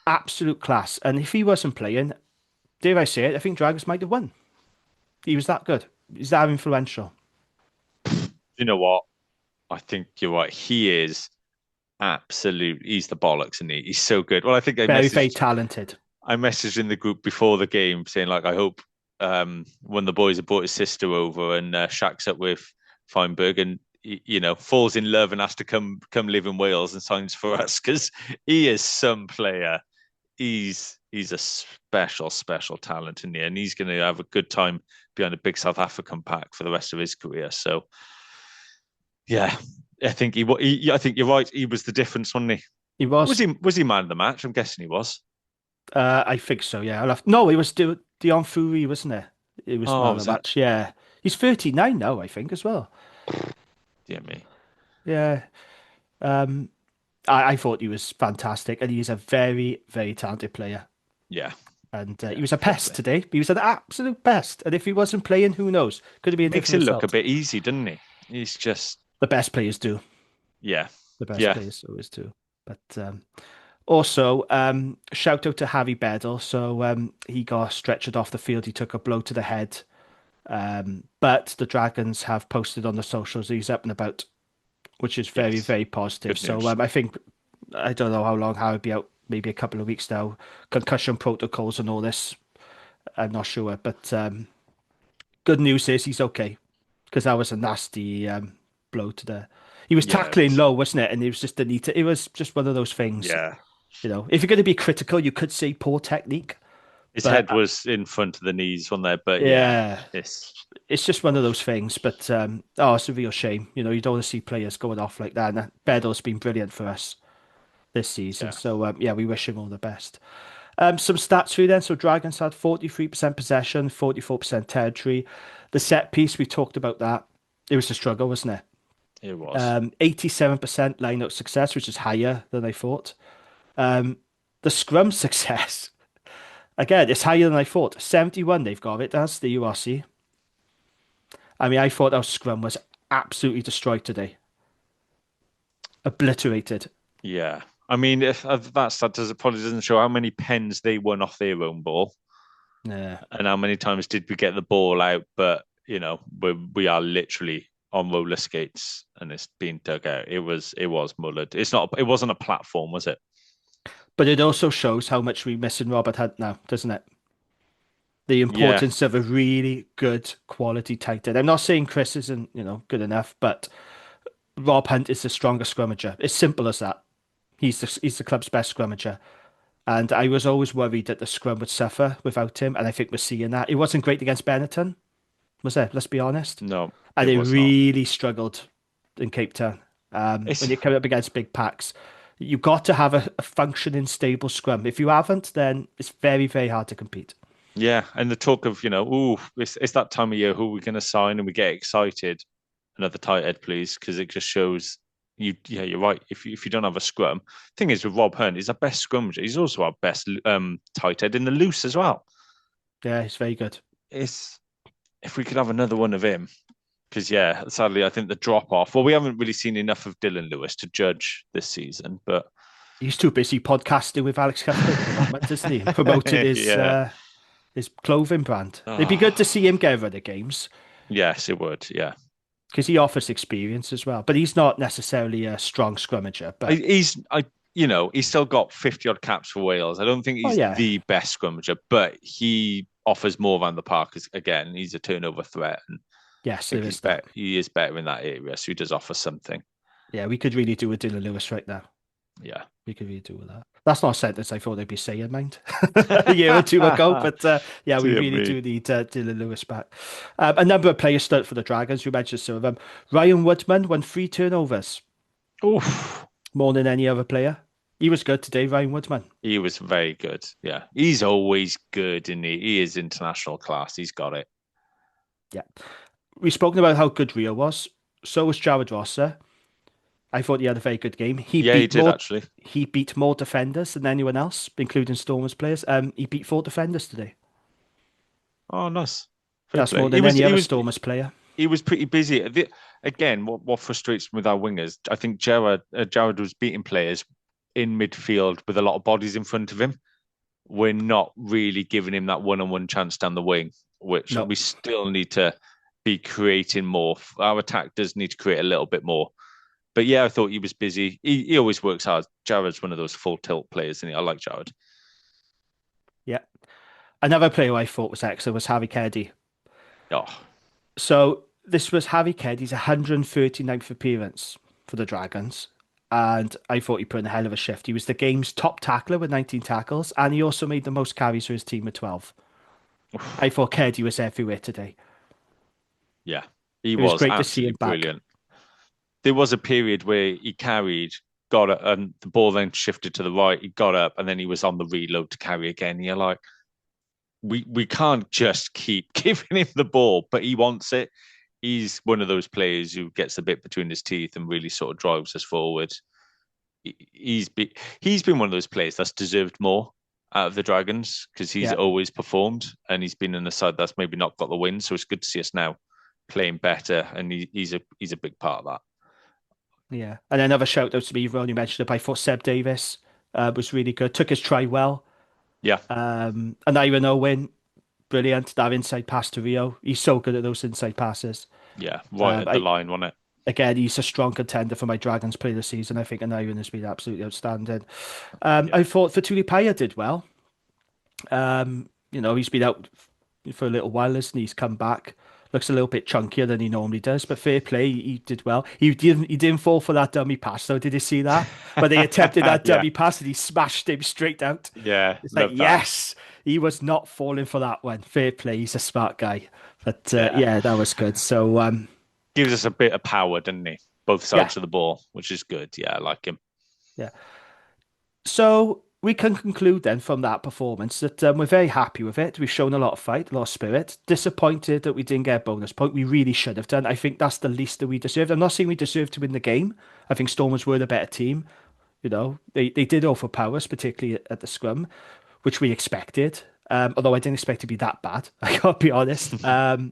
absolute class. And if he wasn't playing, dare I say it, I think Dragons might have won. He was that good. He's that influential. You know what? I think you're right. He is absolute. He's the bollocks, isn't he? He's so good. Well, I think Very, very talented. I messaged in the group before the game saying like I hope when the boys have brought his sister over and shacks up with Feinberg and falls in love and has to come live in Wales and signs for us because he is some player. He's a special talent in there, and he's going to have a good time behind a big South African pack for the rest of his career. So yeah, I think you're right. He was the difference, wasn't he? He Was was. he was he man of the match? I'm guessing he was. I think so, yeah. No, it was Dion Fury, wasn't it? It was Oh, man of was the that? match, yeah. He's 39 now, I think, as well. Dear me. Yeah. I thought he was fantastic, and he's a very, very talented player. Yeah, And he yeah, was a pest definitely. today. He was an absolute pest. And if he wasn't playing, who knows? Could have been a Makes different it look a result. bit easy, doesn't he? He's just, The best players do. yeah, The best yeah, players always do. But also, shout out to Harry Bedell. So he got stretchered off the field. He took a blow to the head. But the Dragons have posted on the socials he's up and about, which is very, yes. very positive. Good So news. I think, I don't know how long Harry will be out, maybe a couple of weeks now. Concussion protocols and all this. I'm not sure. But good news is he's okay because that was a nasty blow to the. He was Yeah, it tackling was. low, wasn't it? And it was just a neat. It was just one of those things. Yeah. If you're going to be critical, you could say poor technique, His but head was in front of the knees on there, but yeah, yeah, it's it's just one of those things. But oh, it's a real shame. You don't want to see players going off like that. And Bedell's been brilliant for us this season. yeah, So yeah, we wish him all the best. Some stats for you then. So Dragons had 43% possession, 44% territory. The set piece, we talked about that. It was a struggle, wasn't it? it was. 87% line out success, which is higher than I thought. The scrum success, again, it's higher than I thought. 71 they've got it as the URC. I mean, I thought our scrum was absolutely destroyed today. Obliterated. Yeah. I mean, if that stat does it probably doesn't show how many pens they won off their own ball Yeah. and how many times did we get the ball out, but we are literally on roller skates and it's being dug out. It was mullered. It wasn't a platform, was it? But it also shows how much we miss in Robert Hunt now, doesn't it? The Yeah. importance of a really good quality tight end. I'm not saying Chris isn't, good enough, but Rob Hunt is the strongest scrummager. It's simple as that. He's the club's best scrummager. And I was always worried that the scrum would suffer without him, and I think we're seeing that. It wasn't great against Benetton, was it? Let's be honest. No, And it they was not. really struggled in Cape Town. It's When you come up against big packs, you've got to have a functioning, stable scrum. If you haven't, then it's very, very hard to compete. Yeah, and the talk of, it's that time of year, who we're going to sign, and we get excited. Another tight head, please, because it just shows you. Yeah, you're right. If you don't have a scrum, thing is with Rob Hunt, he's our best scrummager. He's also our best tight head in the loose as well. Yeah, it's very good. It's if we could have another one of him, because yeah, sadly, I think the drop off. Well, we haven't really seen enough of Dylan Lewis to judge this season, but He's too busy podcasting with Alex Cuthbert at the moment, isn't he? Promoting yeah. his clothing brand. It'd be good to Oh, see him get rid of games yes, it would. Yeah. because he offers experience as well. But he's not necessarily a strong scrummager. I, But he's I he's still got 50 odd caps for Wales. I don't think oh he's yeah, the best scrummager, but he offers more around the park. Again, he's a turnover threat, and I yes, there think he's is that. better. He is better in that area, so he does offer something. Yeah, we could really do with Dylan Lewis right now. Yeah, We could really do with that. That's not a sentence I thought I'd be saying, mind, a year or two ago. But yeah, we dear really me. do need Dylan Lewis back. A number of players stood for the Dragons. You mentioned some of them. Ryan Woodman won 3 turnovers, Oof, more than any other player. He was good today, Ryan Woodman. he was very good. Yeah, he's always good, and he is international class. He's got it. Yeah. We've spoken about how good Rio was. So was Jared Rosser. I thought he had a very good game. He Yeah, he beat did more actually. he beat more defenders than anyone else, including Stormers players. He beat 4 defenders today. Oh, nice. Fair That's more play. He than was any he other was Stormers player. he was pretty busy. Again, what frustrates me with our wingers, I think Jared was beating players in midfield with a lot of bodies in front of him. We're not really giving him that one-on-one chance down the wing, which No. we still need to be creating more. Our attack does need to create a little bit more. But yeah, I thought he was busy. He always works hard. Jared's one of those full tilt players, and I like Jared. Yeah. Another player I thought was excellent was Harry Keddy. Oh, So this was Harry Keddy's 139th appearance for the Dragons. And I thought he put in a hell of a shift. He was the game's top tackler with 19 tackles, and he also made the most carries for his team with 12. I thought Keddy was everywhere today. yeah, he It was was great to see him absolutely back. brilliant. There was a period where he carried, got it, and the ball then shifted to the right. He got up, and then he was on the reload to carry again. You're like, we can't just keep giving him the ball, but he wants it. He's one of those players who gets the bit between his teeth and really sort of drives us forward. he's been one of those players that's deserved more out of the Dragons because he's Yeah, always performed and he's been in the side that's maybe not got the win. So it's good to see us now playing better, and he's a big part of that. yeah. And another shout out to me, you've only mentioned it, I thought Seb Davis was really good. Took his try well. Yeah, And Ivan Owen, brilliant. That inside pass to Rio. He's so good at those inside passes. yeah, right at the I line, wasn't it? Again, he's a strong contender for my Dragons player this season. I think Ivan has been absolutely outstanding. Yeah, I thought Fatuli did well. He's been out for a little while, isn't he? He's come back. Looks a little bit chunkier than he normally does, but fair play, he did well. He didn't fall for that dummy pass, though. Did you see that? When they attempted that yeah, dummy pass and he smashed him straight out. yeah. It's like, Love that. yes, he was not falling for that one. Fair play, he's a smart guy. But Yeah, yeah, that was good. So gives us a bit of power, doesn't he? Both yeah, sides of the ball, which is good. Yeah, I like him. yeah. So we can conclude then from that performance that we're very happy with it. We've shown a lot of fight, a lot of spirit. Disappointed that we didn't get a bonus point. We really should have done. I think that's the least that we deserved. I'm not saying we deserved to win the game. I think Stormers were the better team. They did overpower us, particularly at the scrum, which we expected. Although I didn't expect it to be that bad, I gotta be honest. But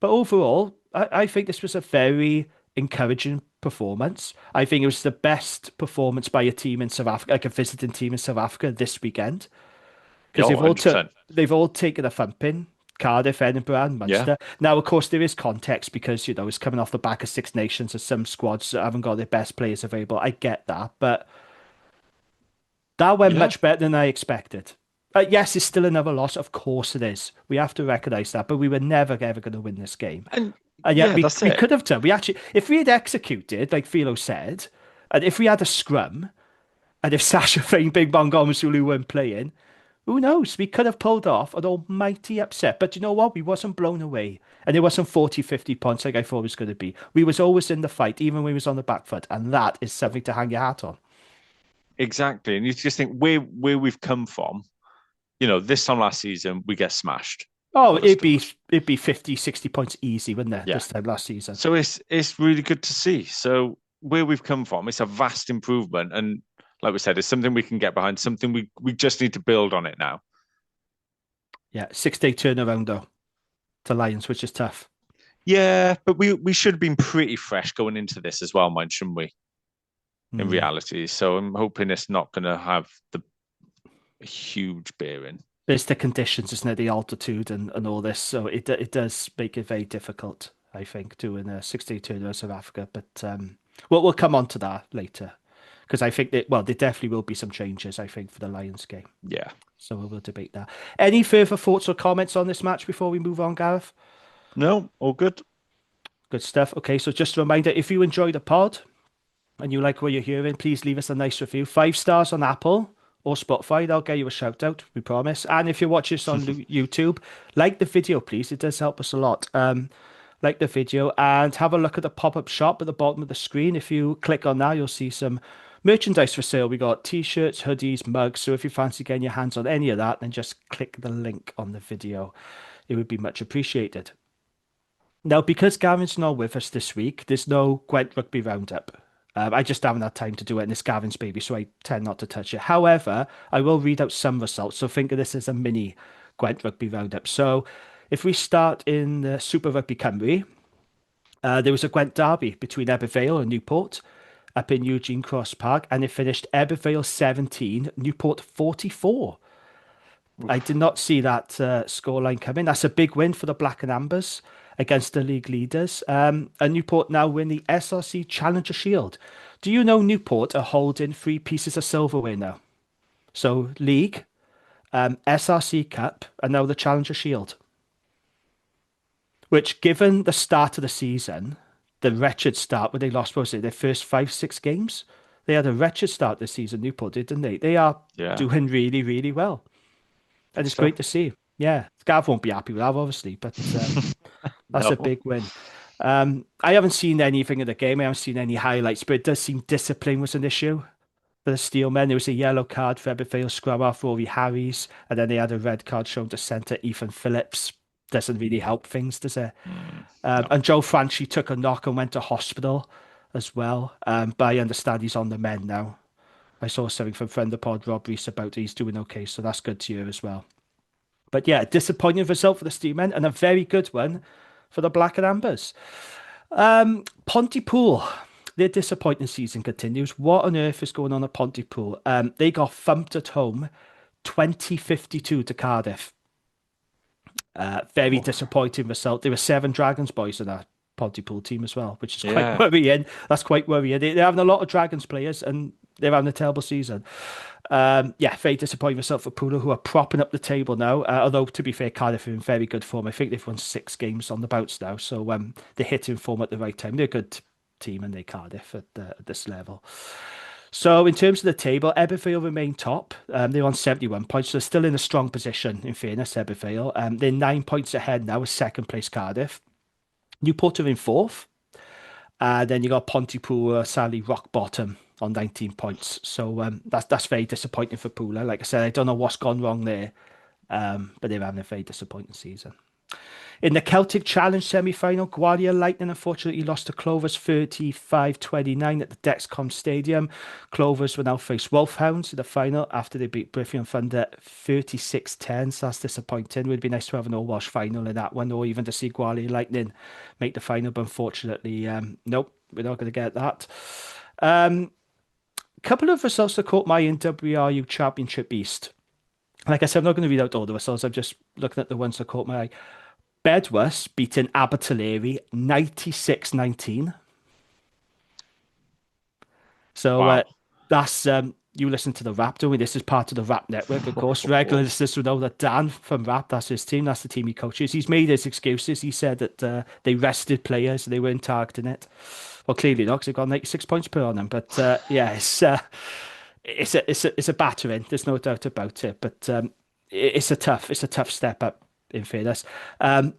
overall, I think this was a very encouraging performance. I think it was the best performance by a team in South Africa, like a visiting team in South Africa this weekend, because Yeah, 100%. they've all taken a thumping. Cardiff, Edinburgh, and Yeah, Munster. Now, of course, there is context because it's coming off the back of Six Nations and some squads that haven't got their best players available. I get that, but that went yeah. much better than I expected. Yes, it's still another loss. Of course it is. We have to recognise that, but we were never ever going to win this game. And And yet yeah, we that's we it. could have done. We actually, if we had executed, like Philo said, and if we had a scrum, and if Sasha Fane, Big Bong Zulu weren't playing, who knows? We could have pulled off an almighty upset. But you know what? We wasn't blown away. And it wasn't 40, 50 points like I thought it was going to be. We was always in the fight, even when we was on the back foot. And that is something to hang your hat on. Exactly. And you just think where we've come from, this time last season, we get smashed Oh, by the Stormers. it'd be 50, 60 points easy, wouldn't it, Yeah. this time last season? So it's really good to see. So where we've come from, it's a vast improvement. And like we said, it's something we can get behind, something we just need to build on it now. Yeah, 6 day turnaround though to Lions, which is tough. Yeah, but we should have been pretty fresh going into this as well, mind, shouldn't we? In Mm. reality. So I'm hoping it's not gonna have the huge bearing. It's the conditions, isn't it? The altitude and all this. So it does make it very difficult, I think, doing a 6 day tour of South Africa. But we'll come on to that later. Because I think that, well, there definitely will be some changes, I think, for the Lions game. Yeah. So we'll debate that. Any further thoughts or comments on this match before we move on, Gareth? No, all good. Good stuff. Okay, so just a reminder, if you enjoy the pod and you like what you're hearing, please leave us a nice review. 5 stars on Apple or Spotify. They'll get you a shout out, we promise. And if you watch this on YouTube, like the video, please. It does help us a lot. Like the video and have a look at the pop-up shop at the bottom of the screen. If you click on that, you'll see some merchandise for sale. We got t-shirts, hoodies, mugs. So if you fancy getting your hands on any of that, then just click the link on the video. It would be much appreciated. Now, because Gavin's not with us this week, there's no Gwent Rugby Roundup. I just haven't had time to do it, and it's Gavin's baby, so I tend not to touch it. However, I will read out some results, so think of this as a mini Gwent Rugby Roundup. So, if we start in the Super Rugby Cymru, there was a Gwent derby between Ebbw and Newport up in Eugene Cross Park, and it finished Ebbw 17, Newport 44. I did not see that scoreline coming. That's a big win for the Black and Ambers against the league leaders. And Newport now win the SRC Challenger Shield. Do you know Newport are holding 3 pieces of silverware now? So league, SRC Cup, and now the Challenger Shield. Which, given the start of the season, the wretched start where they lost, what was it, their first 5, 6 games? They had a wretched start this season, Newport did, didn't they? They are Yeah. doing really, really well. And Good it's stuff. great to see. Yeah, Gav won't be happy with that, obviously, but that's a No. big win. I haven't seen anything of the game. I haven't seen any highlights, but it does seem discipline was an issue for the Steelmen. There was a yellow card for Ebbw scrum half Rory Harries, and then they had a red card shown to centre Ethan Phillips. Doesn't really help things, does it? No. And Joe Franchi took a knock and went to hospital as well. But I understand he's on the mend now. I saw something from friend of pod Rob Reese about he's doing okay, so that's good to hear as well. But yeah, disappointing result for the Steelmen and a very good one for the Black and Ambers. Pontypool, their disappointing season continues. What on earth is going on at Pontypool? They got thumped at home 2052 to Cardiff. Very Oh, disappointing result. There were 7 Dragons boys in that Pontypool team as well, which is quite yeah. worrying. That's quite worrying. They're having a lot of Dragons players and they're having a terrible season. Yeah, very disappointing result for Pula, who are propping up the table now. Although, to be fair, Cardiff are in very good form. I think they've won 6 games on the bounce now. So they're hitting form at the right time. They're a good team and they Cardiff at this level. So in terms of the table, Ebervale remain top. They're on 71 points. So they're still in a strong position, in fairness, Ebervale. They're 9 points ahead now with second place Cardiff. Newport are in fourth. Then you got Pontypool, sadly, rock bottom on 19 points. So that's very disappointing for Pula. Like I said, I don't know what's gone wrong there, but they're having a very disappointing season. In the Celtic Challenge semi-final, Gwalia Lightning unfortunately lost to Clovers 35-29 at the Dexcom Stadium. Clovers will now face Wolfhounds in the final after they beat Brithion Thunder 36-10. So that's disappointing. It would be nice to have an all-Welsh final in that one, or even to see Gwalia Lightning make the final. But unfortunately, nope, we're not going to get that. Couple of results that caught my in WRU Championship East. Like I said, I'm not going to read out all the results. I'm just looking at the ones that caught my eye. Bedwas beating Abertillery 96-19. So Wow. that's you listen to the Rap, don't we? This is part of the Rap Network, of course. Regular listeners will know that Dan from Rap, that's his team, that's the team he coaches. He's made his excuses. He said that they rested players, they weren't targeting it. Well, clearly not, because they've got 96 points per on them. But yeah, it's a battering. There's no doubt about it. But it's a tough step up. In fairness,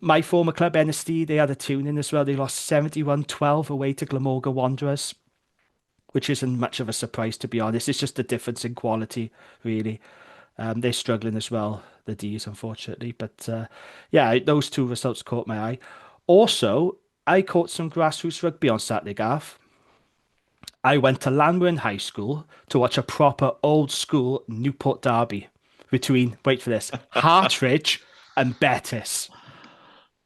my former club NSD, they had a tune in as well. They lost 71-12 away to Glamorgan Wanderers, which isn't much of a surprise, to be honest. It's just a difference in quality, really. They're struggling as well, the D's, unfortunately. But yeah, those 2 results caught my eye. Also, I caught some grassroots rugby on Saturday, Gareth. I went to Lanwern High School to watch a proper old school Newport derby between, wait for this, Hartridge and Betis.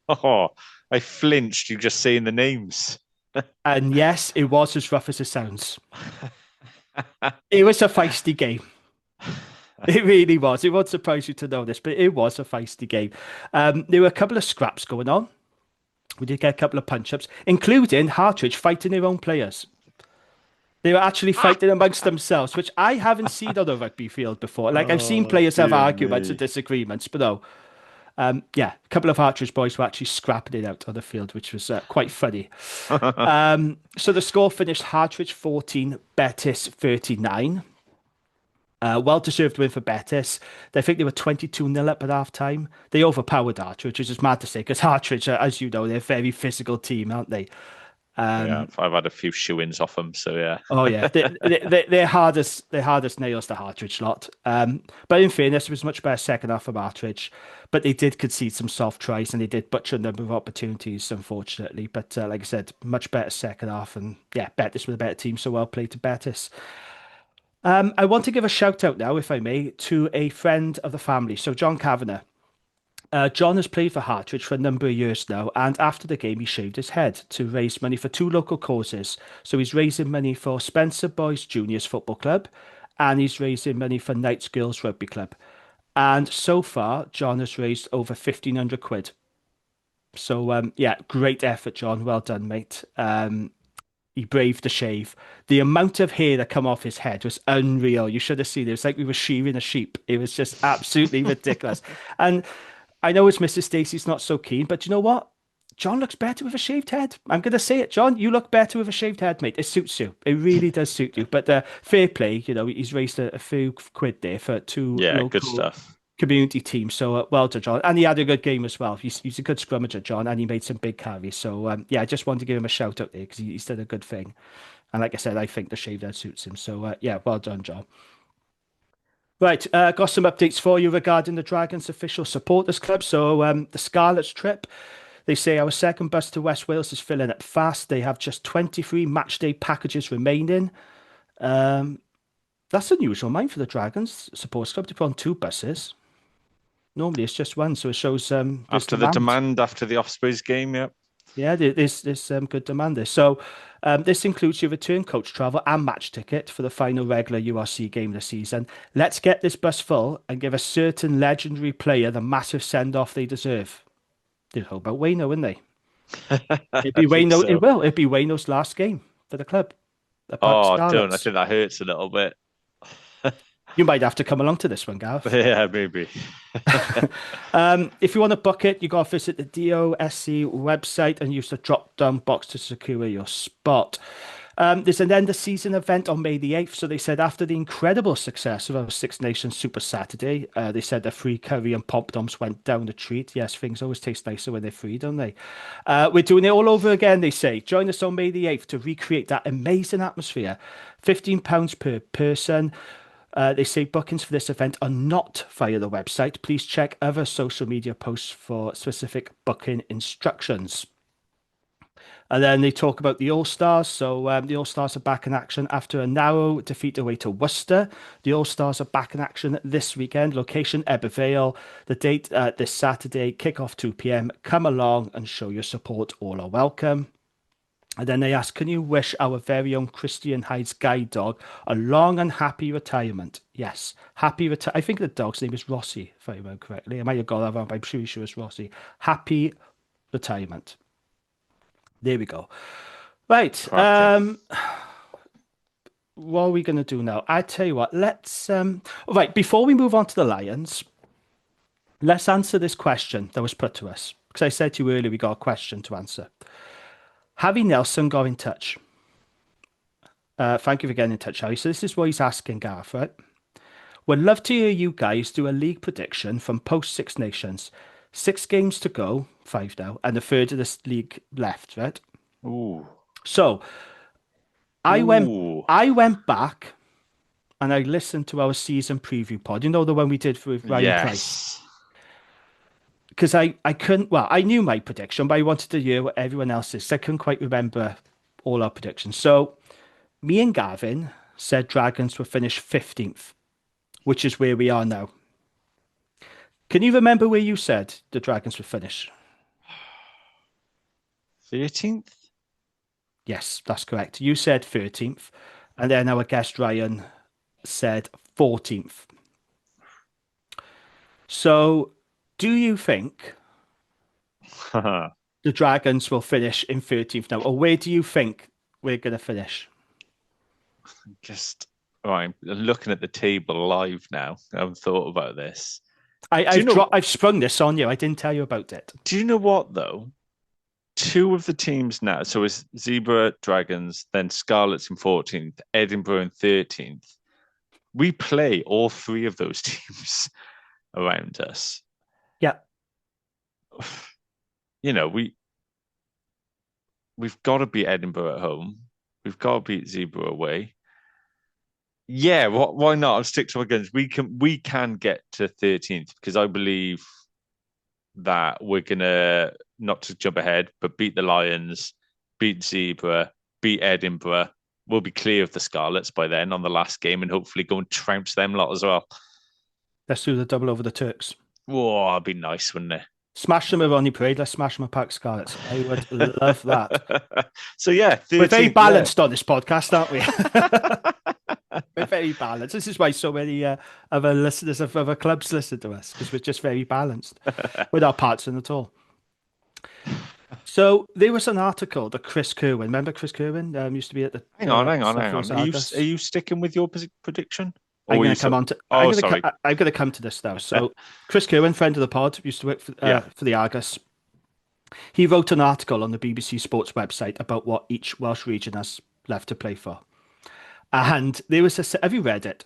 Oh, I flinched you just saying the names. And yes, it was as rough as it sounds. It was a feisty game. It really was. It won't surprise you to know this, but it was a feisty game. There were a couple of scraps going on. We did get a couple of punch-ups, including Hartridge fighting their own players. They were actually fighting amongst themselves, which I haven't seen on a rugby field before. Like, I've seen Oh, players have dear arguments and me. disagreements, but no. Yeah, a couple of Hartridge boys were actually scrapping it out on the field, which was quite funny. So the score finished Hartridge 14, Betis 39. Well-deserved win for Betis. I think they were 22-0 up at half-time. They overpowered Hartridge, which is mad to say, because Hartridge, as you know, they're a very physical team, aren't they? Yeah, I've had a few shoe-ins off them, so yeah. Oh yeah, they're hardest nails the Hartridge lot. But in fairness, it was much better second half from Hartridge, but they did concede some soft tries and they did butcher a number of opportunities, unfortunately. But like I said, much better second half, and yeah, Betis with a better team, so well played to Betis. I want to give a shout out now, if I may, to a friend of the family, so John Kavanagh. John has played for Hartridge for a number of years now, and after the game, he shaved his head to raise money for 2 local causes. So he's raising money for Spencer Boys Juniors Football Club, and he's raising money for Knights Girls Rugby Club. And so far, John has raised over 1,500 quid. So yeah, great effort, John. Well done, mate. He braved the shave. The amount of hair that come off his head was unreal. You should have seen it. It was like we were shearing a sheep. It was just absolutely ridiculous. And I know it's Mrs. Stacey's not so keen, but you know what? John looks better with a shaved head. I'm going to say it, John. You look better with a shaved head, mate. It suits you. It really does suit you. But fair play, you know, he's raised a few quid there for 2 Yeah, good local stuff. community teams. So well done, John. And he had a good game as well. He's a good scrummager, John, and he made some big carries. So yeah, I just wanted to give him a shout out there because he's done a good thing. And like I said, I think the shaved head suits him. So yeah, well done, John. Right, got some updates for you regarding the Dragons official supporters club. So the Scarlet's trip. They say our second bus to West Wales is filling up fast. They have just 23 match day packages remaining. That's unusual, mind for the Dragons supporters club to put on 2 buses. Normally it's just one, so it shows there's After the demand. demand after the Ospreys game, yeah. Yeah, there's good demand there. So this includes your return coach travel and match ticket for the final regular URC game of the season. Let's get this bus full and give a certain legendary player the massive send-off they deserve. They'd hope about Wayno, wouldn't they? It'd I be think Wayno. It so. will. It'd be Wayno's last game for the club, the Park Oh, don't. I Scarlets. think that hurts a little bit. You might have to come along to this one, Gareth. Yeah, maybe. If you want to book it, you got to visit the DOSC website and use the drop-down box to secure your spot. There's an end of season event on May the 8th. So they said after the incredible success of our Six Nations Super Saturday, they said the free curry and poppadoms went down the treat. Yes, things always taste nicer when they're free, don't they? We're doing it all over again, they say. Join us on May the 8th to recreate that amazing atmosphere. £15 per person. They say bookings for this event are not via the website. Please check other social media posts for specific booking instructions. And then they talk about the All Stars. So the All Stars are back in action after a narrow defeat away to Worcester. The All Stars are back in action this weekend. Location Ebbw The date this Saturday, kick-off 2 p.m. Come along and show your support. All are welcome. And then they ask, can you wish our very own Christian Hyde's guide dog a long and happy retirement? Yes, happy retirement. I think the dog's name is Rossi, if I remember correctly. I might have got that wrong, but I'm pretty sure it's Rossi. Happy retirement. There we go. Right. Cracking. What are we going to do now? I tell you what, let's... Right, before we move on to the Lions, let's answer this question that was put to us. Because I said to you earlier, we got a question to answer. Harry Nelson got in touch. Thank you for getting in touch, Harry. So this is what he's asking, Gareth, right? Would love to hear you guys do a league prediction from post Six Nations. 6 games to go, 5 now, and a third of this league left, right? Ooh. So I went Ooh. I went back and I listened to our season preview pod. You know the one we did with Ryan Price? Yes. Because I couldn't, well, I knew my prediction, but I wanted to hear what everyone else's. So I couldn't quite remember all our predictions. So me and Gavin said Dragons will finish 15th, which is where we are now. Can you remember where you said the Dragons would finish? 13th? Yes, that's correct. You said 13th, and then our guest Ryan said 14th. So do you think the Dragons will finish in 13th now, or where do you think we're going to finish? Just right. I'm looking at the table live now. I haven't thought about this. I've sprung this on you. I didn't tell you about it. Do you know what though? 2 of the teams now. So it's Zebra Dragons, then Scarlets in 14th, Edinburgh in 13th. We play all 3 of those teams around us. Yeah. You know, we've got to beat Edinburgh at home. We've got to beat Zebra away. Yeah, why not? I'll stick to our guns. We can get to 13th because I believe that we're gonna, not to jump ahead, but beat the Lions, beat Zebra, beat Edinburgh. We'll be clear of the Scarlets by then on the last game and hopefully go and trounce them lot as well. Let's do the double over the Turks. Whoa, that'd be nice, wouldn't it? Smash them with Ronnie Parade. Let's smash them with Park Scarlets. I would love that. So yeah, 13th, we're very balanced on this podcast, aren't we? We're very balanced. This is why so many other listeners of other clubs listen to us, because we're just very balanced with our parts in at all. So there was an article that Chris Kerwin, remember Chris Kerwin, used to be at the. Hang on. Are you sticking with your prediction? I'm going to come on to. Oh, sorry. I'm going to come to this now. So, Chris Kerwin, friend of the pod, used to work for the Argus. He wrote an article on the BBC Sports website about what each Welsh region has left to play for, and there was a. Have you read it?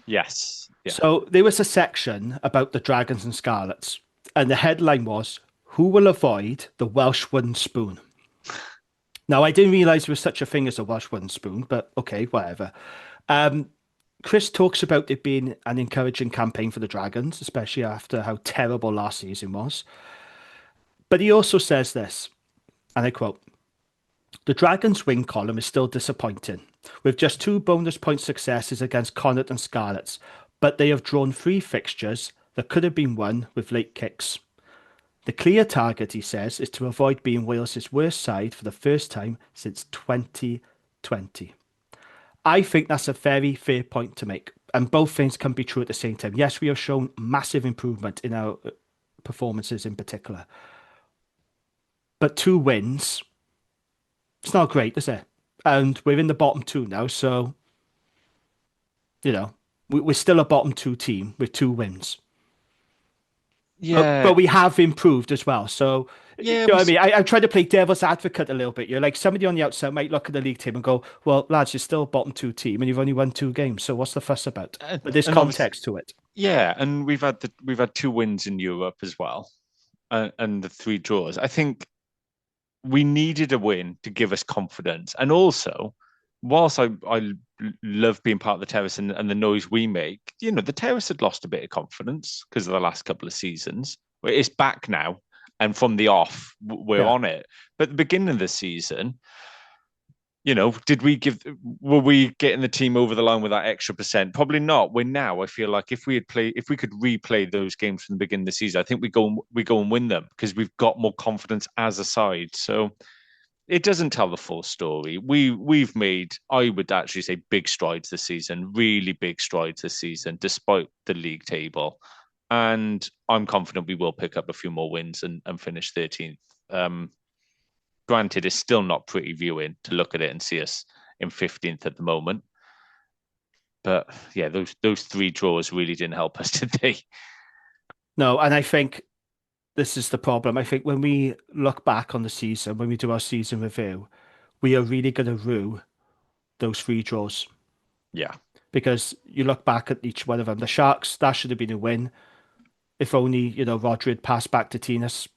Yes. Yeah. So there was a section about the Dragons and Scarlets, and the headline was, "Who will avoid the Welsh wooden spoon?" Now, I didn't realise there was such a thing as a Welsh wooden spoon, but okay, whatever. Chris talks about it being an encouraging campaign for the Dragons, especially after how terrible last season was. But he also says this, and I quote, "The Dragons' win column is still disappointing, with just 2 bonus point successes against Connacht and Scarlets, but they have drawn 3 fixtures that could have been won with late kicks. The clear target," he says, "is to avoid being Wales's worst side for the first time since 2020. I think that's a very fair point to make, and both things can be true at the same time. Yes, we have shown massive improvement in our performances in particular, but 2 wins, it's not great, is it? And we're in the bottom 2 now, so you know we're still a bottom 2 team with 2 wins. But Yeah, we have improved as well. So, you yeah, know what I mean? I'm trying to play devil's advocate a little bit. You're like somebody on the outside might look at the league team and go, "Well, lads, you're still a bottom 2 team, and you've only won 2 games. So what's the fuss about?" But there's and obviously, context to it. yeah, and we've had 2 wins in Europe as well, and the 3 draws. I think we needed a win to give us confidence. And also, whilst I love being part of the Terrace and the noise we make, the Terrace had lost a bit of confidence because of the last couple of seasons. It's back now. And from the off, we're Yeah. on it. But at the beginning of the season, were we getting the team over the line with that extra percent? Probably not. We're now, I feel like if we could replay those games from the beginning of the season, I think we go and win them because we've got more confidence as a side. So it doesn't tell the full story. We've made, I would actually say, big strides this season, really big strides this season, despite the league table. And I'm confident we will pick up a few more wins and finish 13th. Granted, it's still not pretty viewing to look at it and see us in 15th at the moment. But yeah, those 3 draws really didn't help us today. No, and I think this is the problem. I think when we look back on the season, when we do our season review, we are really going to rue those 3 draws Yeah, because you look back at each one of them. The Sharks, that should have been a win. If only, Rodri had passed back to Tinas,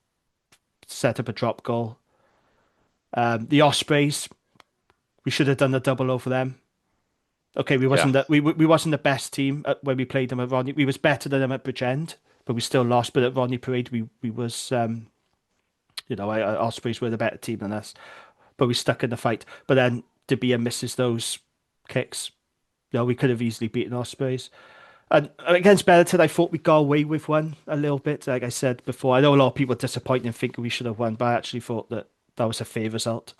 set up a drop goal. The Ospreys, we should have done a double over them. Okay, yeah, we wasn't the best team when we played them at Rodney. We was better than them at Bridgend, but we still lost. But at Rodney Parade, we was our Ospreys were the better team than us, but we stuck in the fight. But then De Beer misses those kicks. We could have easily beaten Ospreys. And against Bellator, I thought we got away with one a little bit. Like I said before, I know a lot of people are disappointed and think we should have won, but I actually thought that was a fair result.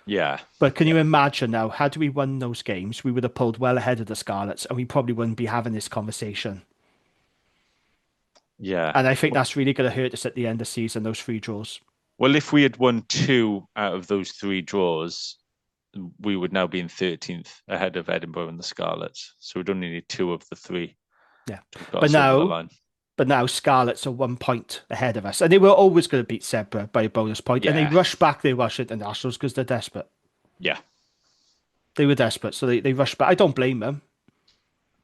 yeah, But can you yeah, imagine now, had we won those games, we would have pulled well ahead of the Scarlets and we probably wouldn't be having this conversation. yeah. And I think that's really going to hurt us at the end of the season, those 3 draws. Well, if we had won 2 out of those 3 draws, we would now be in 13th ahead of Edinburgh and the Scarlets. So we'd only need 2 of the 3 Yeah. to have got But us over the now, line. but now Scarlets are 1 point ahead of us. And they were always going to beat Zebra by a bonus point. And they Yeah, rush back their Rush internationals because they're desperate. yeah. They were desperate. So they rushed back. I don't blame them.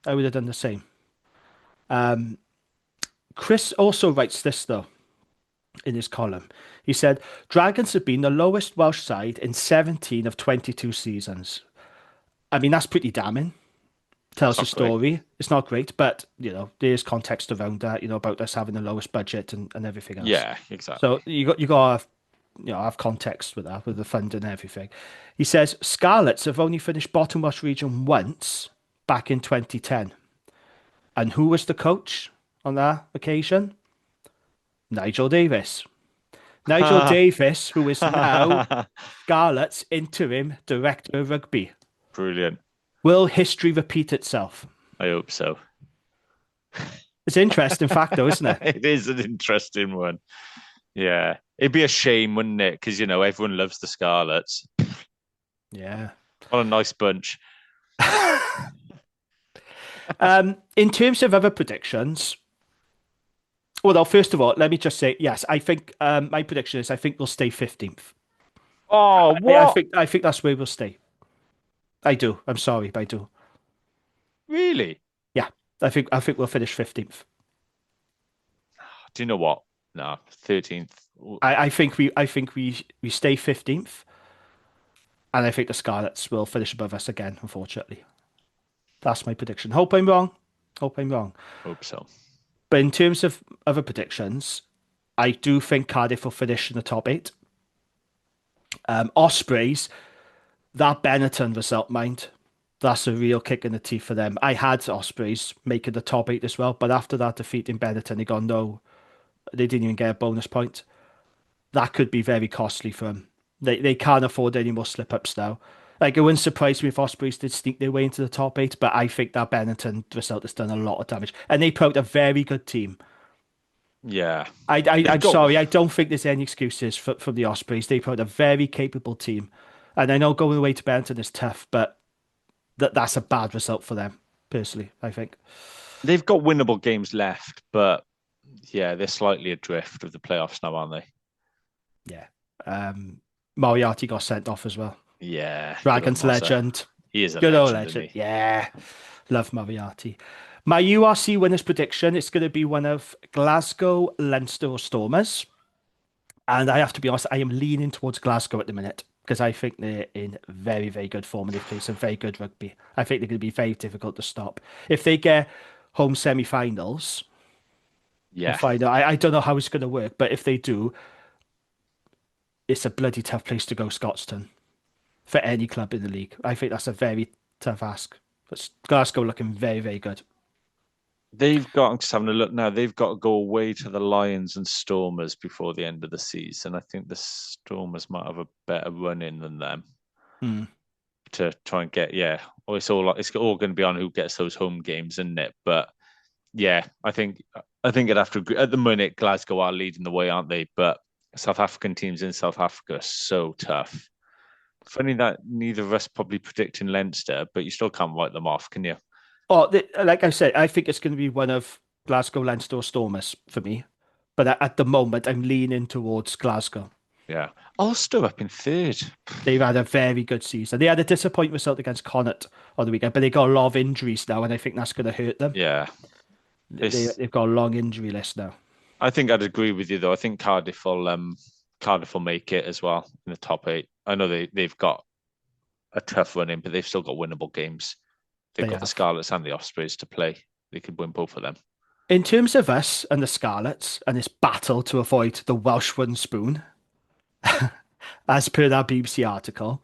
I would have done the same. Chris also writes this, though, in his column. He said, Dragons have been the lowest Welsh side in 17 of 22 seasons. I mean, that's pretty damning. It's Tells the not great. story. It's not great, but, there's context around that, about us having the lowest budget and everything else. Yeah, exactly. So you got to have, have context with that, with the fund and everything. He says, Scarlets have only finished bottom Welsh region once back in 2010. And who was the coach on that occasion? Nigel Davis. Nigel Davis, who is now Scarlet's interim director of rugby. Brilliant. Will history repeat itself? I hope so. It's an interesting fact, though, isn't it? It is an interesting one. Yeah. It'd be a shame, wouldn't it? Because, everyone loves the Scarlets. Yeah. What a nice bunch. In terms of other predictions, well, first of all, let me just say, yes, I think my prediction is I think we'll stay 15th. Oh, I what? think I think that's where we'll stay. I do. I'm sorry, but I do. Really? Yeah, I think we'll finish 15th. Do you know what? No, 13th. I think we stay 15th, and I think the Scarlets will finish above us again, unfortunately. That's my prediction. Hope I'm wrong. Hope I'm wrong. Hope so. But in terms of other predictions, I do think Cardiff will finish in the top eight. Ospreys, that Benetton result, mind. That's a real kick in the teeth for them. I had Ospreys making the top eight as well, but after that defeat in Benetton, they gone no, they didn't even get a bonus point. That could be very costly for them. They can't afford any more slip ups now. Like it wouldn't surprise me if Ospreys did sneak their way into the top eight, but I think that Benetton result has done a lot of damage, and they put out a very good team. Yeah. I'm They've got sorry, I don't think there's any excuses for the Ospreys. They put out a very capable team, and I know going away to Benetton is tough, but that's a bad result for them personally. I think. they've got winnable games left, but yeah, they're slightly adrift of the playoffs now, aren't they? Yeah. Moriarty got sent off as well. Yeah, good old Dragons Mossa. legend. He is a Good old legend, isn't legend. he? Yeah. Love Moriarty. My URC winners prediction is going to be one of Glasgow, Leinster, or Stormers. And I have to be honest, I am leaning towards Glasgow at the minute because I think they're in very, very good form and they've played some very good rugby. I think they're going to be very difficult to stop. If they get home semi-finals or Yeah. final, I don't know how it's going to work, but if they do, it's a bloody tough place to go, Scotstoun, for any club in the league. I think that's a very tough ask. But Glasgow looking very, very good. They've got, I'm just having a look now, they've got to go away to the Lions and Stormers before the end of the season. I think the Stormers might have a better run in than them Hmm. to try and get, yeah. Well, it's all going to be on who gets those home games, isn't it? But yeah, I think I'd have to agree. At the minute, Glasgow are leading the way, aren't they? But South African teams in South Africa are so tough. Funny that neither of us probably predicting Leinster, but you still can't write them off, can you? Oh, like I said, I think it's going to be one of Glasgow, Leinster, or Stormers for me. But at the moment, I'm leaning towards Glasgow. Yeah. Ulster up in third. They've had a very good season. They had a disappointing result against Connacht on the weekend, but they got a lot of injuries now, and I think that's going to hurt them. Yeah. It's They've got a long injury list now. I think I'd agree with you though. I think Cardiff will make it as well in the top eight. I know they've got a tough run in, but they've still got winnable games. They've They got the have. Scarlets and the Ospreys to play. They could win both of them. In terms of us and the Scarlets and this battle to avoid the Welsh wooden spoon, as per that BBC article,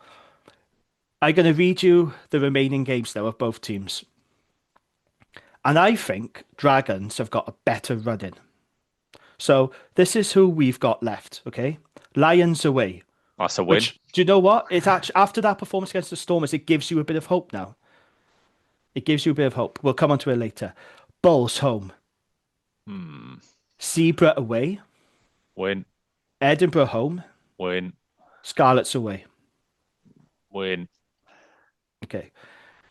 I'm going to read you the remaining games now of both teams. And I think Dragons have got a better run in. So this is who we've got left, okay? Lions away. That's a win. Which, do you know what? It's actually, after that performance against the Stormers, it gives you a bit of hope now. It gives you a bit of hope. We'll come on to it later. Bulls home. Hmm. Zebra away. Win, Edinburgh home. win, Scarlets away. win. Okay.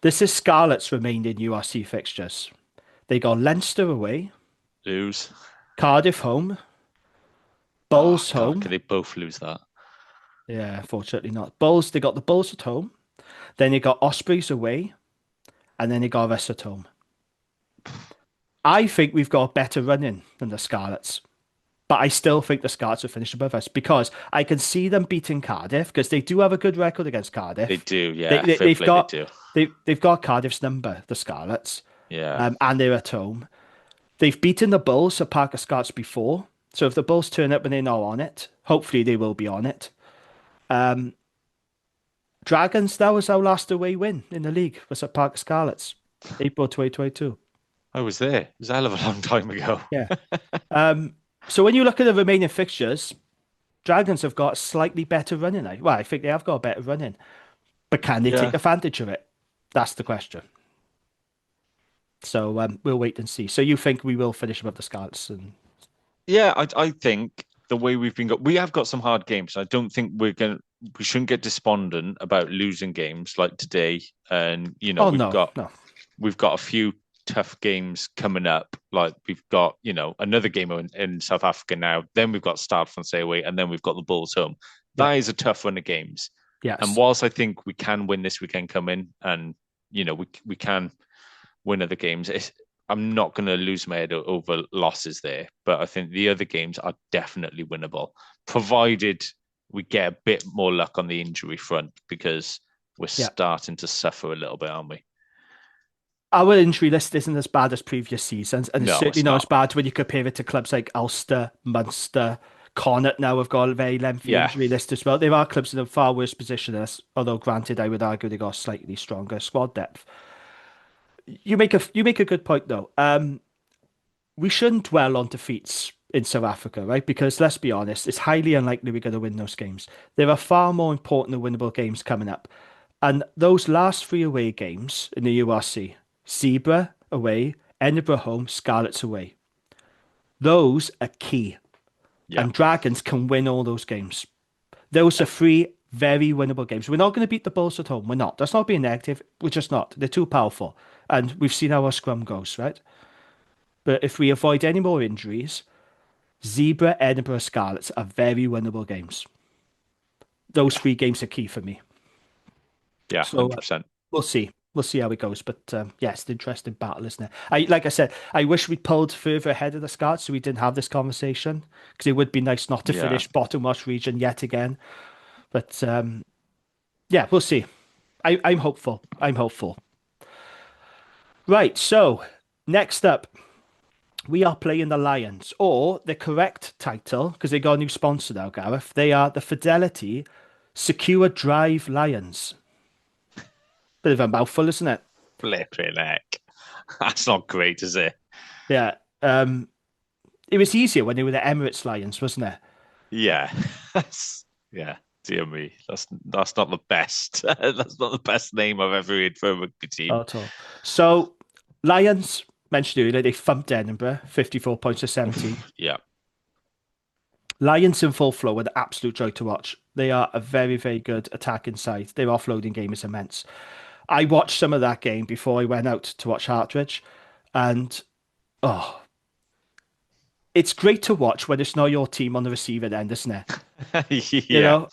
This is Scarlets' remaining URC fixtures. They got Leinster away. Lose. Cardiff home. Oh Bulls God, home. could they both lose that? Yeah, unfortunately not. Bulls, they got the Bulls at home. Then they got Ospreys away. And then they got us at home. I think we've got a better running than the Scarlets. But I still think the Scarlets will finish above us because I can see them beating Cardiff because they do have a good record against They Cardiff. do, They, yeah. they, Fair they've play, they got do. they've got Cardiff's number, the Scarlets, Yeah. and they're at home. They've beaten the Bulls at Park of Scarlets before, so if the Bulls turn up and they're not on it, hopefully they will be on it. Dragons, that was our last away win in the league, was at Park of Scarlets, April 2022. I was there. It was a hell of a long time ago. Yeah. So when you look at the remaining fixtures, Dragons have got a slightly better running. Well, I think they have got a better running, but can they Yeah. take advantage of it? That's the question. So we'll wait and see. So you think we will finish above the Scarlets? And Yeah, I think the way we have got some hard games. I don't think we shouldn't get despondent about losing games like today. And oh no, no, we've got a few tough games coming up. Like we've got, another game in South Africa now. Then we've got Stade Francais away, and then we've got the Bulls home. yeah, That is a tough run of games. And yes, whilst I think we can win this weekend coming, and we can win other games, I'm not going to lose my head over losses there. But I think the other games are definitely winnable, provided we get a bit more luck on the injury front because we're yeah. starting to suffer a little bit, aren't we? our injury list isn't as bad as previous seasons, and it's No, certainly it's not as not. bad when you compare it to clubs like Ulster, Munster, Connacht now have got a very lengthy Yeah, injury list as well. There are clubs in a far worse position than us, although granted, I would argue they got slightly stronger squad depth. You make a good point though. We shouldn't dwell on defeats in South Africa, right? Because let's be honest, it's highly unlikely we're going to win those games. There are far more important and winnable games coming up. And those last three away games in the URC, Zebra away, Edinburgh home, Scarlets away. Those are key. yeah, And Dragons can win all those games. Those are three very winnable games. We're not going to beat the Bulls at home. We're not. That's not being negative. We're just not. They're too powerful. And we've seen how our scrum goes, right? But if we avoid any more injuries, Zebra, Edinburgh, Scarlets are very winnable games. Those yeah, three games are key for me. yeah, So 100%. we'll see. We'll see how it goes. But yeah, it's an interesting battle, isn't it? Like I said, I wish we'd pulled further ahead of the Scarlets so we didn't have this conversation because it would be nice not to Yeah, finish bottom Welsh region yet again. But yeah, we'll see. I'm hopeful. I'm hopeful. Right. So next up, we are playing the Lions, or the correct title, because they got a new sponsor now, Gareth. They are the Fidelity Secure Drive Lions. Bit of a mouthful, isn't it? flipping heck. That's not great, is it? Yeah. It was easier when they were the Emirates Lions, wasn't it? Yeah, yeah. Dear me, that's not the best. That's not the best name I've ever heard for a rugby team. Not at all. So, Lions, mentioned earlier, they thumped Edinburgh, 54 points to 17. Yeah, Lions in full flow were the absolute joy to watch. They are a very, very good attacking side. Their offloading game is immense. I watched some of that game before I went out to watch Hartridge, and oh, it's great to watch when it's not your team on the receiving end, isn't it? You yeah. know,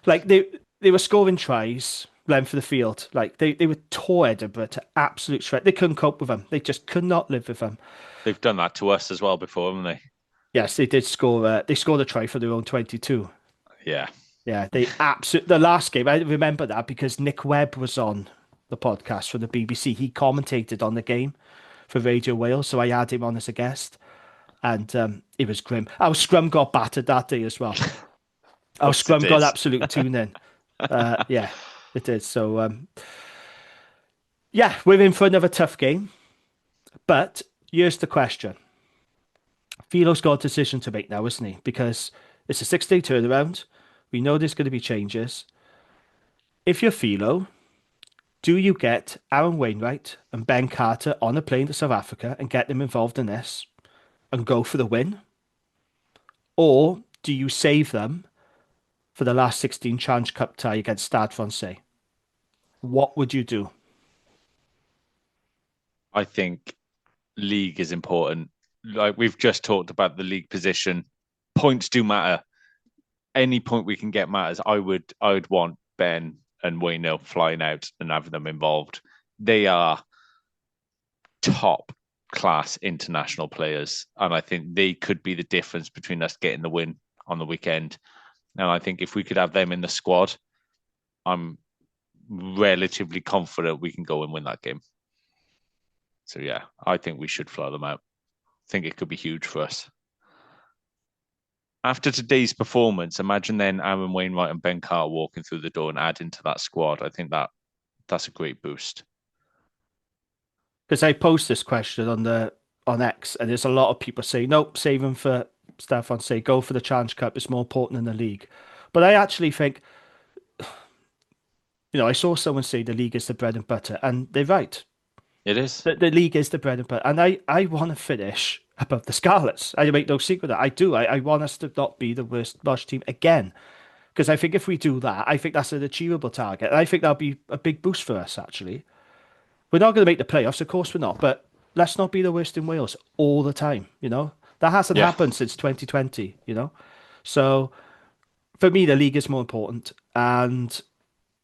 like they were scoring tries, length of the field. Like they were tore Edinburgh to absolute shred. They couldn't cope with them. They just could not live with them. They've done that to us as well before, haven't they? Yes, they did score. They scored a try for their own 22. Yeah. Yeah, they absolutely. The last game, I remember that because Nick Webb was on the podcast from the BBC. He commentated on the game for Radio Wales, so I had him on as a guest, and it was grim. Our scrum got battered that day as well. Of Our course it scrum got is. absolute tune in. Yeah, it did. So yeah, we're in for another tough game. But here's the question: Philo's got a decision to make now, isn't he? Because it's a 6 day turnaround. We know there's going to be changes. If you're Philo, do you get Aaron Wainwright and Ben Carter on a plane to South Africa and get them involved in this and go for the win? Or do you save them for the last 16 Challenge Cup tie against Stade Francais? What would you do? I think league is important. Like we've just talked about the league position. Points do matter. Any point we can get matters. I would want Ben and Wayno flying out and having them involved. They are top class international players, and I think they could be the difference between us getting the win on the weekend. And I think if we could have them in the squad, I'm relatively confident we can go and win that game. So yeah, I think we should fly them out. I think it could be huge for us. After today's performance, imagine then Aaron Wainwright and Ben Carter walking through the door and adding to that squad. I think that's a great boost. Because I post this question on X, and there's a lot of people saying, nope, save them for Stefan. Say go for the Challenge Cup. It's more important than the league. But I actually think, I saw someone say the league is the bread and butter, and they're right. It is. The league is the bread and butter, and I want to finish above the Scarlets. I make no secret of that. I do. I want us to not be the worst Welsh team again, because I think if we do that, I think that's an achievable target, and I think that'll be a big boost for us. Actually, we're not going to make the playoffs, of course we're not, but let's not be the worst in Wales all the time. That hasn't Yeah. happened since 2020. So for me, the league is more important, and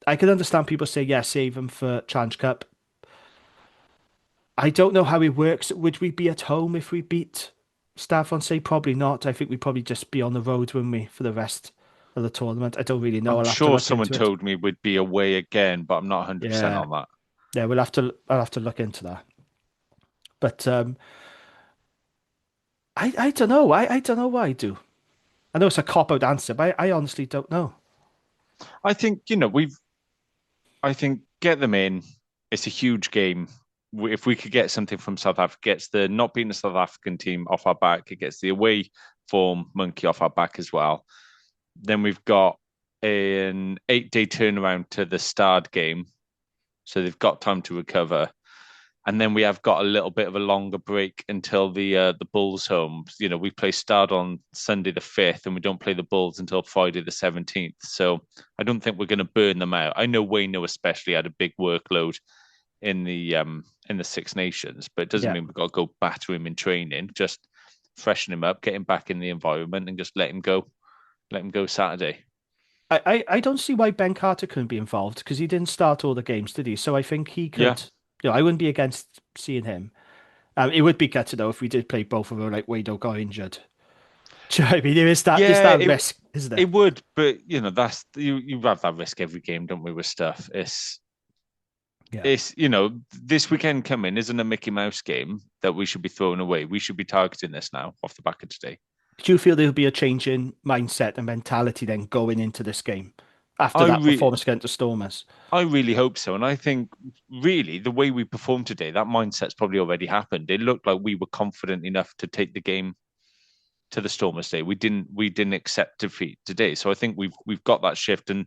I can understand people say, yeah, save them for Challenge Cup. I don't know how it works. Would we be at home if we beat Stade Francais? Probably not. I think we'd probably just be on the road, wouldn't we, for the rest of the tournament? I don't really know. I'm I'll have to sure look someone into it. told me we'd be away again, but I'm not 100% Yeah, on that. yeah. I'll have to look into that. But I don't know. I don't know why I do. I know it's a cop-out answer, but I honestly don't know. I think, I think get them in. It's a huge game. If we could get something from South Africa, gets the not being a South African team off our back, it gets the away form monkey off our back as well. Then we've got an 8-day turnaround to the Stard game, so they've got time to recover. And then we have got a little bit of a longer break until the Bulls home. We play Start on Sunday the 5th, and we don't play the Bulls until Friday the 17th. So I don't think we're going to burn them out. I know Wayno especially had a big workload in the Six Nations, but it doesn't Yeah. mean we've got to go batter him in training. Just freshen him up, get him back in the environment, and just let him go. Let him go Saturday. I don't see why Ben Carter couldn't be involved because he didn't start all the games, did he? So I think he Yeah. could. I wouldn't be against seeing him. It would be gutted though if we did play both of them like Wado got injured. Do you know what I mean? There's Yeah, that risk, isn't there? it would, but that's you have that risk every game, don't we, with stuff. Yeah. It's this weekend coming isn't a Mickey Mouse game that we should be throwing away. We should be targeting this now off the back of today. Do you feel there'll be a change in mindset and mentality then going into this game after I that re performance against the Stormers? I really hope so. And I think really the way we performed today, that mindset's probably already happened. It looked like we were confident enough to take the game to the Stormers day. We didn't accept defeat today. So I think we've got that shift and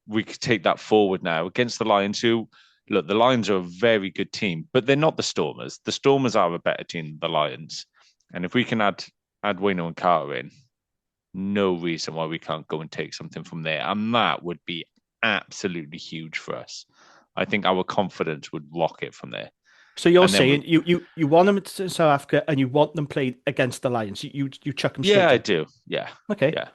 we could take that forward now against the Lions, who look, the Lions are a very good team, but they're not the Stormers. The Stormers are a better team than the Lions. And if we can add Wayno and Carter in, no reason why we can't go and take something from there. And that would be absolutely huge for us. I think our confidence would rocket from there. So you're And then we, saying you want them to South Africa and you want them played against the Lions. You chuck them yeah, straight I in. do. Yeah, Okay. yeah.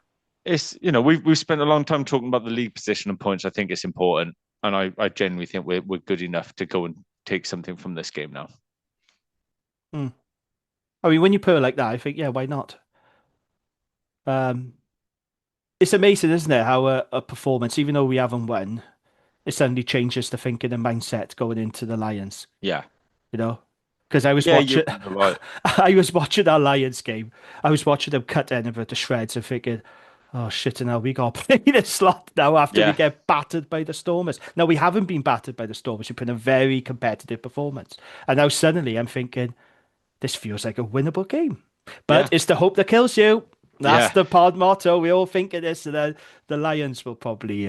It's we've spent a long time talking about the league position and points. I think it's important, and I genuinely think we're good enough to go and take something from this game now. Hmm. I mean, when you put it like that, I think, yeah, why not? Um, it's amazing, isn't it, how a performance, even though we haven't won, it suddenly changes the thinking and mindset going into the Lions, Yeah, you know? Because I was yeah, watching, you're right. I was watching our Lions game. I was watching them cut Edinburgh to shreds and thinking, oh shit, and now we got to play this slot now after we Yeah, get battered by the Stormers. Now we haven't been battered by the Stormers. We've been a very competitive performance. And now suddenly I'm thinking, this feels like a winnable game. But yeah, it's the hope that kills you. That's yeah. the pod motto. We all think of this, and then the Lions will probably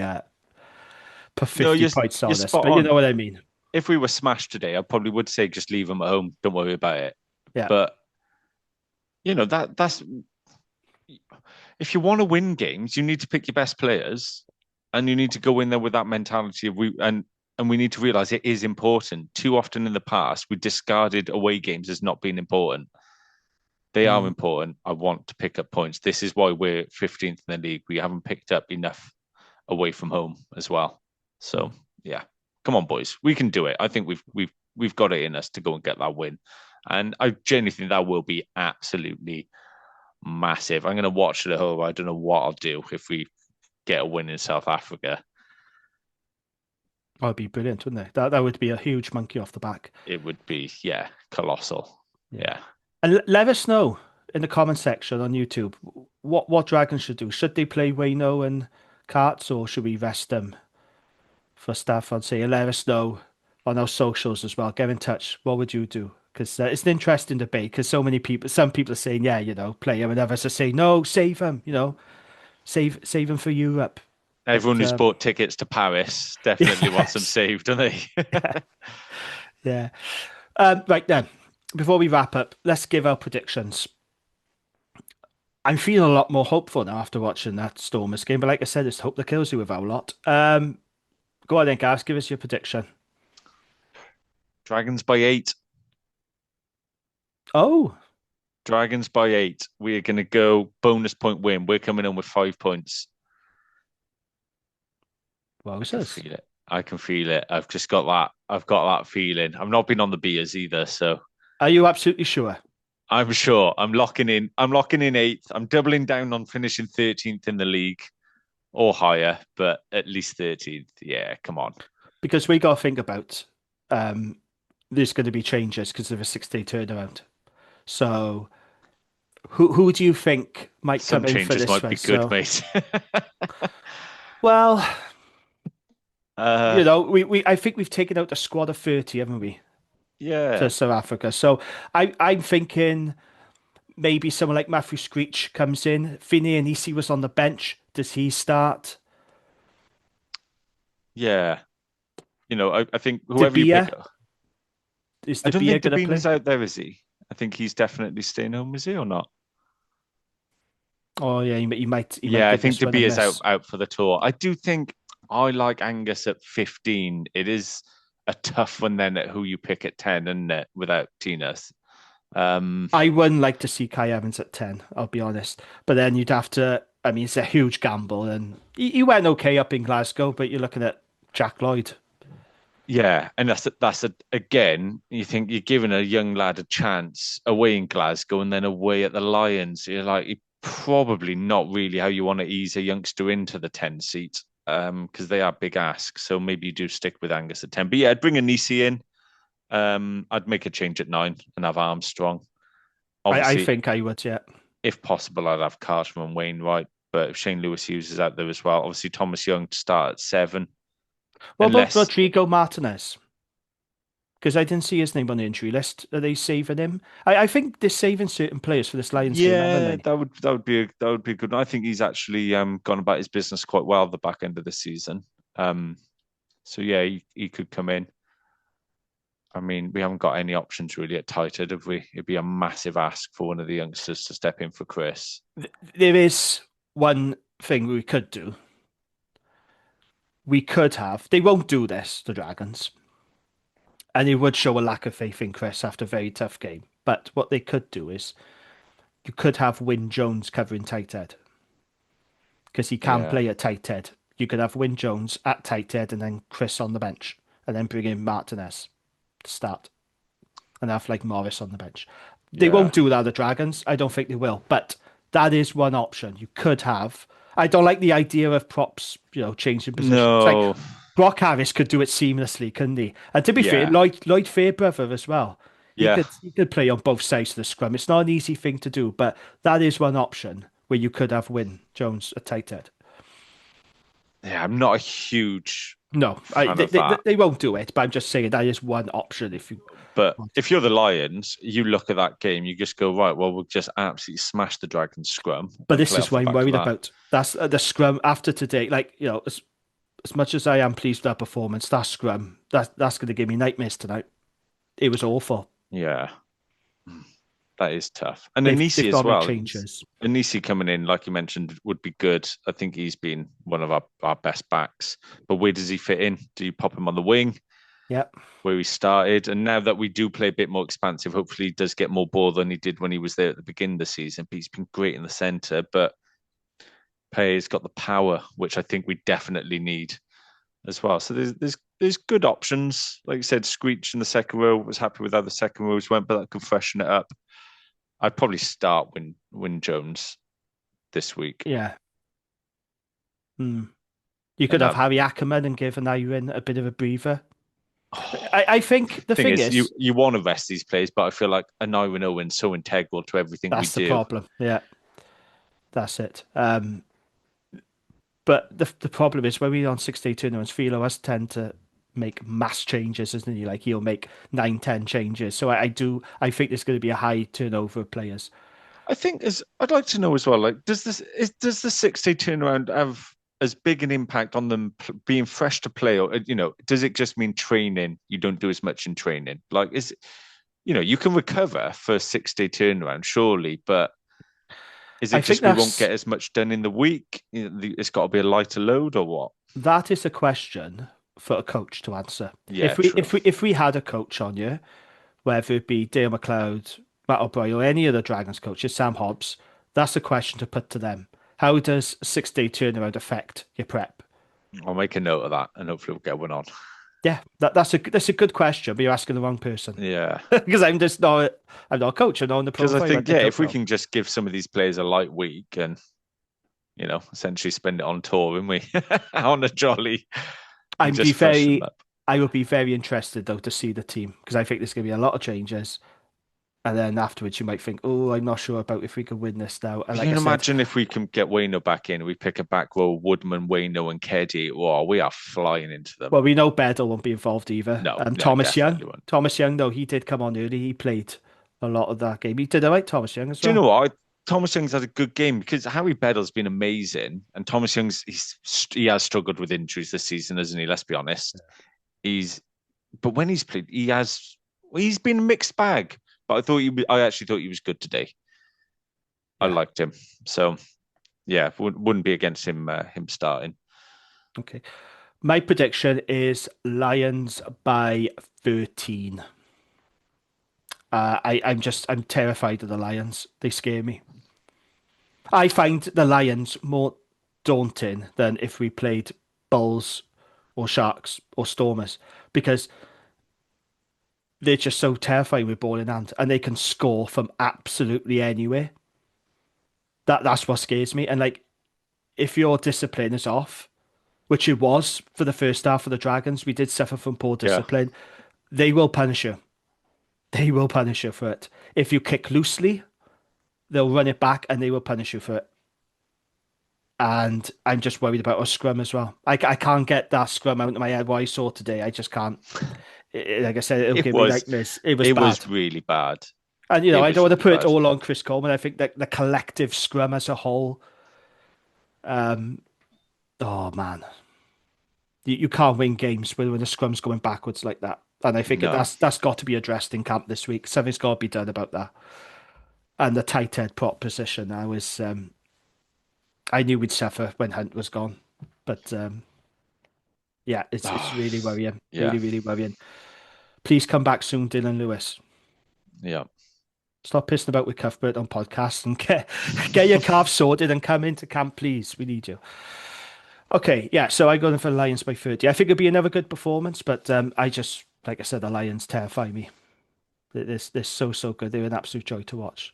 put No, 50 points you're on us. spot But you on. know what I mean. If we were smashed today, I probably would say just leave them at home. Don't worry about it. Yeah. But that's if you want to win games, you need to pick your best players, and you need to go in there with that mentality of we need to realize it is important. Too often in the past, we discarded away games as not being important. They are Mm. important. I want to pick up points. This is why we're 15th in the league. We haven't picked up enough away from home as well. So Mm. yeah, come on, boys, we can do it. I think we've got it in us to go and get that win, and I genuinely think that will be absolutely massive. I'm going to watch it at home. I don't know what I'll do if we get a win in South Africa. That would be brilliant, wouldn't it? That would be a huge monkey off the back. It would be, yeah, colossal. Yeah. Yeah. And let us know in the comment section on YouTube what Dragons should do. Should they play Wayno and Carts, or should we rest them for staff on say? Let us know on our socials as well. Get in touch. What would you do? Because it's an interesting debate. Because some people are saying, yeah, play him, and others are saying, no, save him. Save him for Europe. Everyone But who's bought tickets to Paris definitely wants them yes, saved, don't they? yeah. Right then, before we wrap up, let's give our predictions. I'm feeling a lot more hopeful now after watching that Stormers game. But like I said, it's hope that kills you with our lot. Go on then, guys. Give us your prediction. Dragons by 8. Oh, Dragons by 8. We are going to go bonus point win. We're coming in with 5 points. well, I it can says. feel it. I can feel it. I've just got that. I've got that feeling. I've not been on the beers either, so Are you absolutely sure? I'm sure. I'm locking in. I'm locking in 8th. I'm doubling down on finishing 13th in the league or higher, but at least 13th. Yeah, come on. Because we got to think about um, there's going to be changes because of a 6-day turnaround. So who do you think might Some come in for changes this might one? be good, So, mate. well, uh, I think we've taken out a squad of 30, haven't we, to yeah, South Africa. So I'm thinking maybe someone like Matthew Screech comes in. Finney Anisi was on the bench. Does he start? yeah. I think De whoever you pick, Beer? Is I De don't Beer think going to Dabina's play? out there, is he? I think he's definitely staying home, is he or not? Oh yeah, he might Yeah, I give think this De one a Beer's out miss. out for the tour. I do think I like Angus at 15. It is a tough one then at who you pick at 10, and without Tinas. Um, I wouldn't like to see Kai Evans at 10, I'll be honest. But then you'd have to, I mean, it's a huge gamble. And he went okay up in Glasgow, but you're looking at Jack Lloyd. yeah, and again, you think you're giving a young lad a chance away in Glasgow and then away at the Lions. You're like, you're probably not really how you want to ease a youngster into the 10 seat, because they are big asks. So maybe you do stick with Angus at 10. But yeah, I'd bring a Nisi in. I'd make a change at 9 and have Armstrong. I Obviously, think I would, yeah. if possible, I'd have Carter and Wainwright. But if Shane Lewis Hughes is out there as well, obviously Thomas Young to start at 7, What about unless Rodrigo Martinez? Because I didn't see his name on the injury list. Are they saving him? I think they're saving certain players for this Lions game, haven't yeah, they? that would be good. I think he's actually gone about his business quite well at the back end of the season. Um, so yeah, he could come in. I mean, we haven't got any options really at tight head, have we? It'd be a massive ask for one of the youngsters to step in for Chris. There is one thing we could do. We could have. They won't do this, the Dragons. And it would show a lack of faith in Chris after a very tough game. But what they could do is you could have Wyn Jones covering tight head because he can Yeah, play at tight head. You could have Wyn Jones at tight head and then Chris on the bench and then bring in Martinez to start and have like Morris on the bench. They yeah. won't do that, the Dragons. I don't think they will. But that is one option. You could have. I don't like the idea of props, changing position. It's like No, Brock Harris could do it seamlessly, couldn't he? And to be fair, yeah, Lloyd Fairbrother as well. He yeah. could he could play on both sides of the scrum. It's not an easy thing to do, but that is one option where you could have Wyn Jones at tight head. Yeah, I'm not a huge No, fan of that. they won't do it, but I'm just saying that is one option if you But want. if you're the Lions, you look at that game, you just go, right, well, we'll just absolutely smash the Dragons scrum But and this play is off the what I'm back of worried that. about. That's the scrum after today. Like, as much as I am pleased with that performance, that scrum, that's going to give me nightmares tonight. It was awful. Yeah, that is tough. And They've Anisi got as to make well. changes. Anisi coming in, like you mentioned, would be good. I think he's been one of our best backs. But where does he fit in? Do you pop him on the wing Yep. where he started? And now that we do play a bit more expansive, hopefully he does get more ball than he did when he was there at the beginning of the season. But he's been great in the centre. But Pay's got the power, which I think we definitely need as well. So there's good options. Like you said, Screech in the second row, was happy with how the second rows went, but that could freshen it up. I'd probably start Win Jones this week. Yeah. Hmm. You could And have that Harry Ackerman and give an Irwin a bit of a breather. oh, I think the thing thing is, you is, you want to rest these players, but I feel like an Iron Owen's so integral to everything we that's the do. problem. Yeah, that's it. But the problem is when we're on 6-day tournaments, Philo has tend to make mass changes, isn't he? Like he'll make 9, 10 changes. So I think there's going to be a high turnover of players. I think as I'd like to know as well, like does the 6-day turnaround have as big an impact on them being fresh to play, or does it just mean training? You don't do as much in training. Like you can recover for a 6-day turnaround, surely, but is I it think just we won't that's get as much done in the week? It's got to be a lighter load, or what? that is a question for a coach to answer. Yeah, If we true. if we if we had a coach on you, whether it be Dale McLeod, Matt O'Brien, or any of the Dragons coaches, Sam Hobbs, that's a question to put to them. How does 6-day turnaround affect your prep? I'll make a note of that, and hopefully we'll get one on. Yeah, that's a good question, but you're asking the wrong person Yeah, because I'm not a coach. I'm not on the because I profile. think I don't if we know. can just give some of these players a light week and essentially spend it on tour, and we on a jolly, and I'd be just freshen them very up. I would be very interested though to see the team because I think there's going to be a lot of changes. And then afterwards, you might think, "Oh, I'm not sure about if we could win this now." And Can like I you said, imagine if we can get Wayno back in? We pick a back row, Woodman, Wayno, and Keddy. Oh, we are flying into them. well, we know Bedell won't be involved either. No, no, Thomas definitely Young, won't. Thomas Young, though he did come on early. He played a lot of that game. He did all right, Thomas Young as Do you well. know what? Thomas Young's had a good game because Harry Bedell's been amazing, and Thomas Young's he has struggled with injuries this season, hasn't he? Let's be honest. He's but when he's played, he's been a mixed bag. But I actually thought he was good today. I Yeah. liked him, so yeah, wouldn't be against him starting. Okay. My prediction is Lions by 13. I'm terrified of the Lions. They scare me. I find the Lions more daunting than if we played Bulls or Sharks or Stormers because they're just so terrifying with ball in hand and they can score from absolutely anywhere. That's what scares me. And like if your discipline is off, which it was for the first half of the Dragons, we did suffer from poor Yeah. discipline. They will punish you. They will punish you for it. If you kick loosely, they'll run it back and they will punish you for it. And I'm just worried about our scrum as well. I can't get that scrum out of my head what I saw today. I just can't. Like I said, it'll It give me was nightmares. It was it bad. was really bad. And, It I was don't want to really put it bad. all on Chris Coleman. I think that the collective scrum as a whole, oh man, you can't win games when the scrum's going backwards like that. And I think No. that's got to be addressed in camp this week. Something's got to be done about that. And the tight head prop position, I knew we'd suffer when Hunt was gone, but yeah, it's really worrying, Yeah. really really worrying. Please come back soon, Dylan Lewis. Yeah. Stop pissing about with Cuthbert on podcasts and get your calf sorted and come into camp, please. We need you. Okay, yeah. So I got in for the Lions by 30. I think it'll be another good performance, but I just, like I said, the Lions terrify me. They're so good. They're an absolute joy to watch.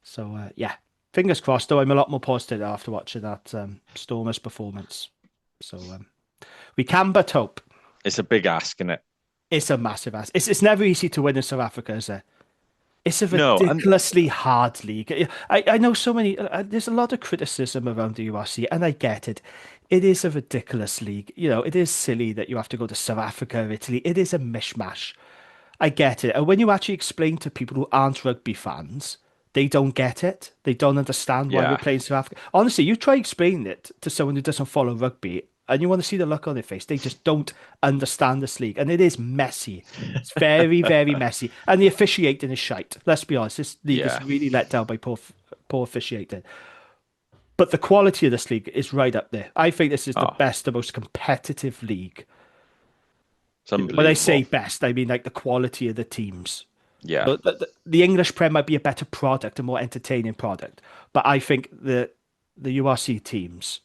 So yeah, fingers crossed. Though I'm a lot more positive after watching that Stormers performance. So we can but hope. It's a big ask, isn't it? It's a massive ask. It's never easy to win in South Africa, is it? It's a No, and ridiculously hard league. I know so many. There's a lot of criticism around the URC, and I get it. It is a ridiculous league. It is silly that you have to go to South Africa, Italy. It is a mishmash. I get it. And when you actually explain to people who aren't rugby fans, they don't get it. They don't understand why we're yeah, playing South Africa. Honestly, you try explaining it to someone who doesn't follow rugby, and you want to see the look on their face. They just don't understand this league. And it is messy. It's very, very messy. And the officiating is shite. Let's be honest. This league is yeah. really let down by poor officiating. But the quality of this league is right up there. I think this is the best, the most competitive league. It's When I say unbelievable. best, I mean like the quality of the teams. Yeah, The English Prem might be a better product, a more entertaining product, but I think the URC teams,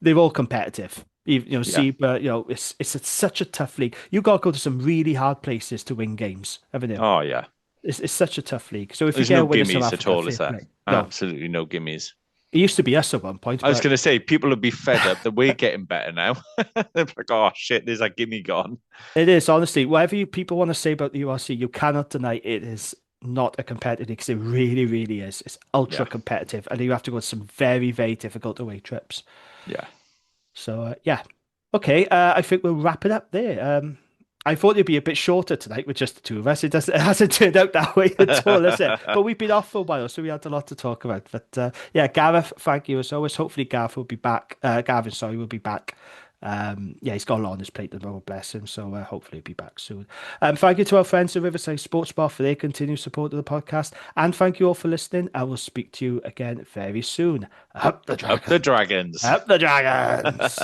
they're all competitive. yeah. Zebra, it's such a tough league. You got to go to some really hard places to win games, haven't you? Oh, yeah. It's such a tough league. So if you There's get no a win in South gimmies at Africa, all, fair is there? play. No, Absolutely no gimmies. it used to be us at one point, I was but going to say, people would be fed up that we're getting better now. They're like, oh, shit, there's a gimme gone. it is honestly whatever people want to say about the URC, you cannot deny it is not a competitive league because it really, really is. It's ultra Yeah, competitive, and you have to go on some very, very difficult away trips. yeah. So yeah, okay. I think we'll wrap it up there. I thought it'd be a bit shorter tonight with just the two of us. It hasn't turned out that way at all, has it? But we've been off for a while, so we had a lot to talk about. But yeah, Gareth, thank you as always. Hopefully, Gareth will be back. Gavin, sorry, will be back. Yeah, he's got a lot on his plate at the moment, bless him. So hopefully he'll be back soon. Thank you to our friends at Riverside Sports Bar for their continued support of the podcast. And thank you all for listening. I will speak to you again very soon. Up the dragons. Up the dragons. Up the dragons.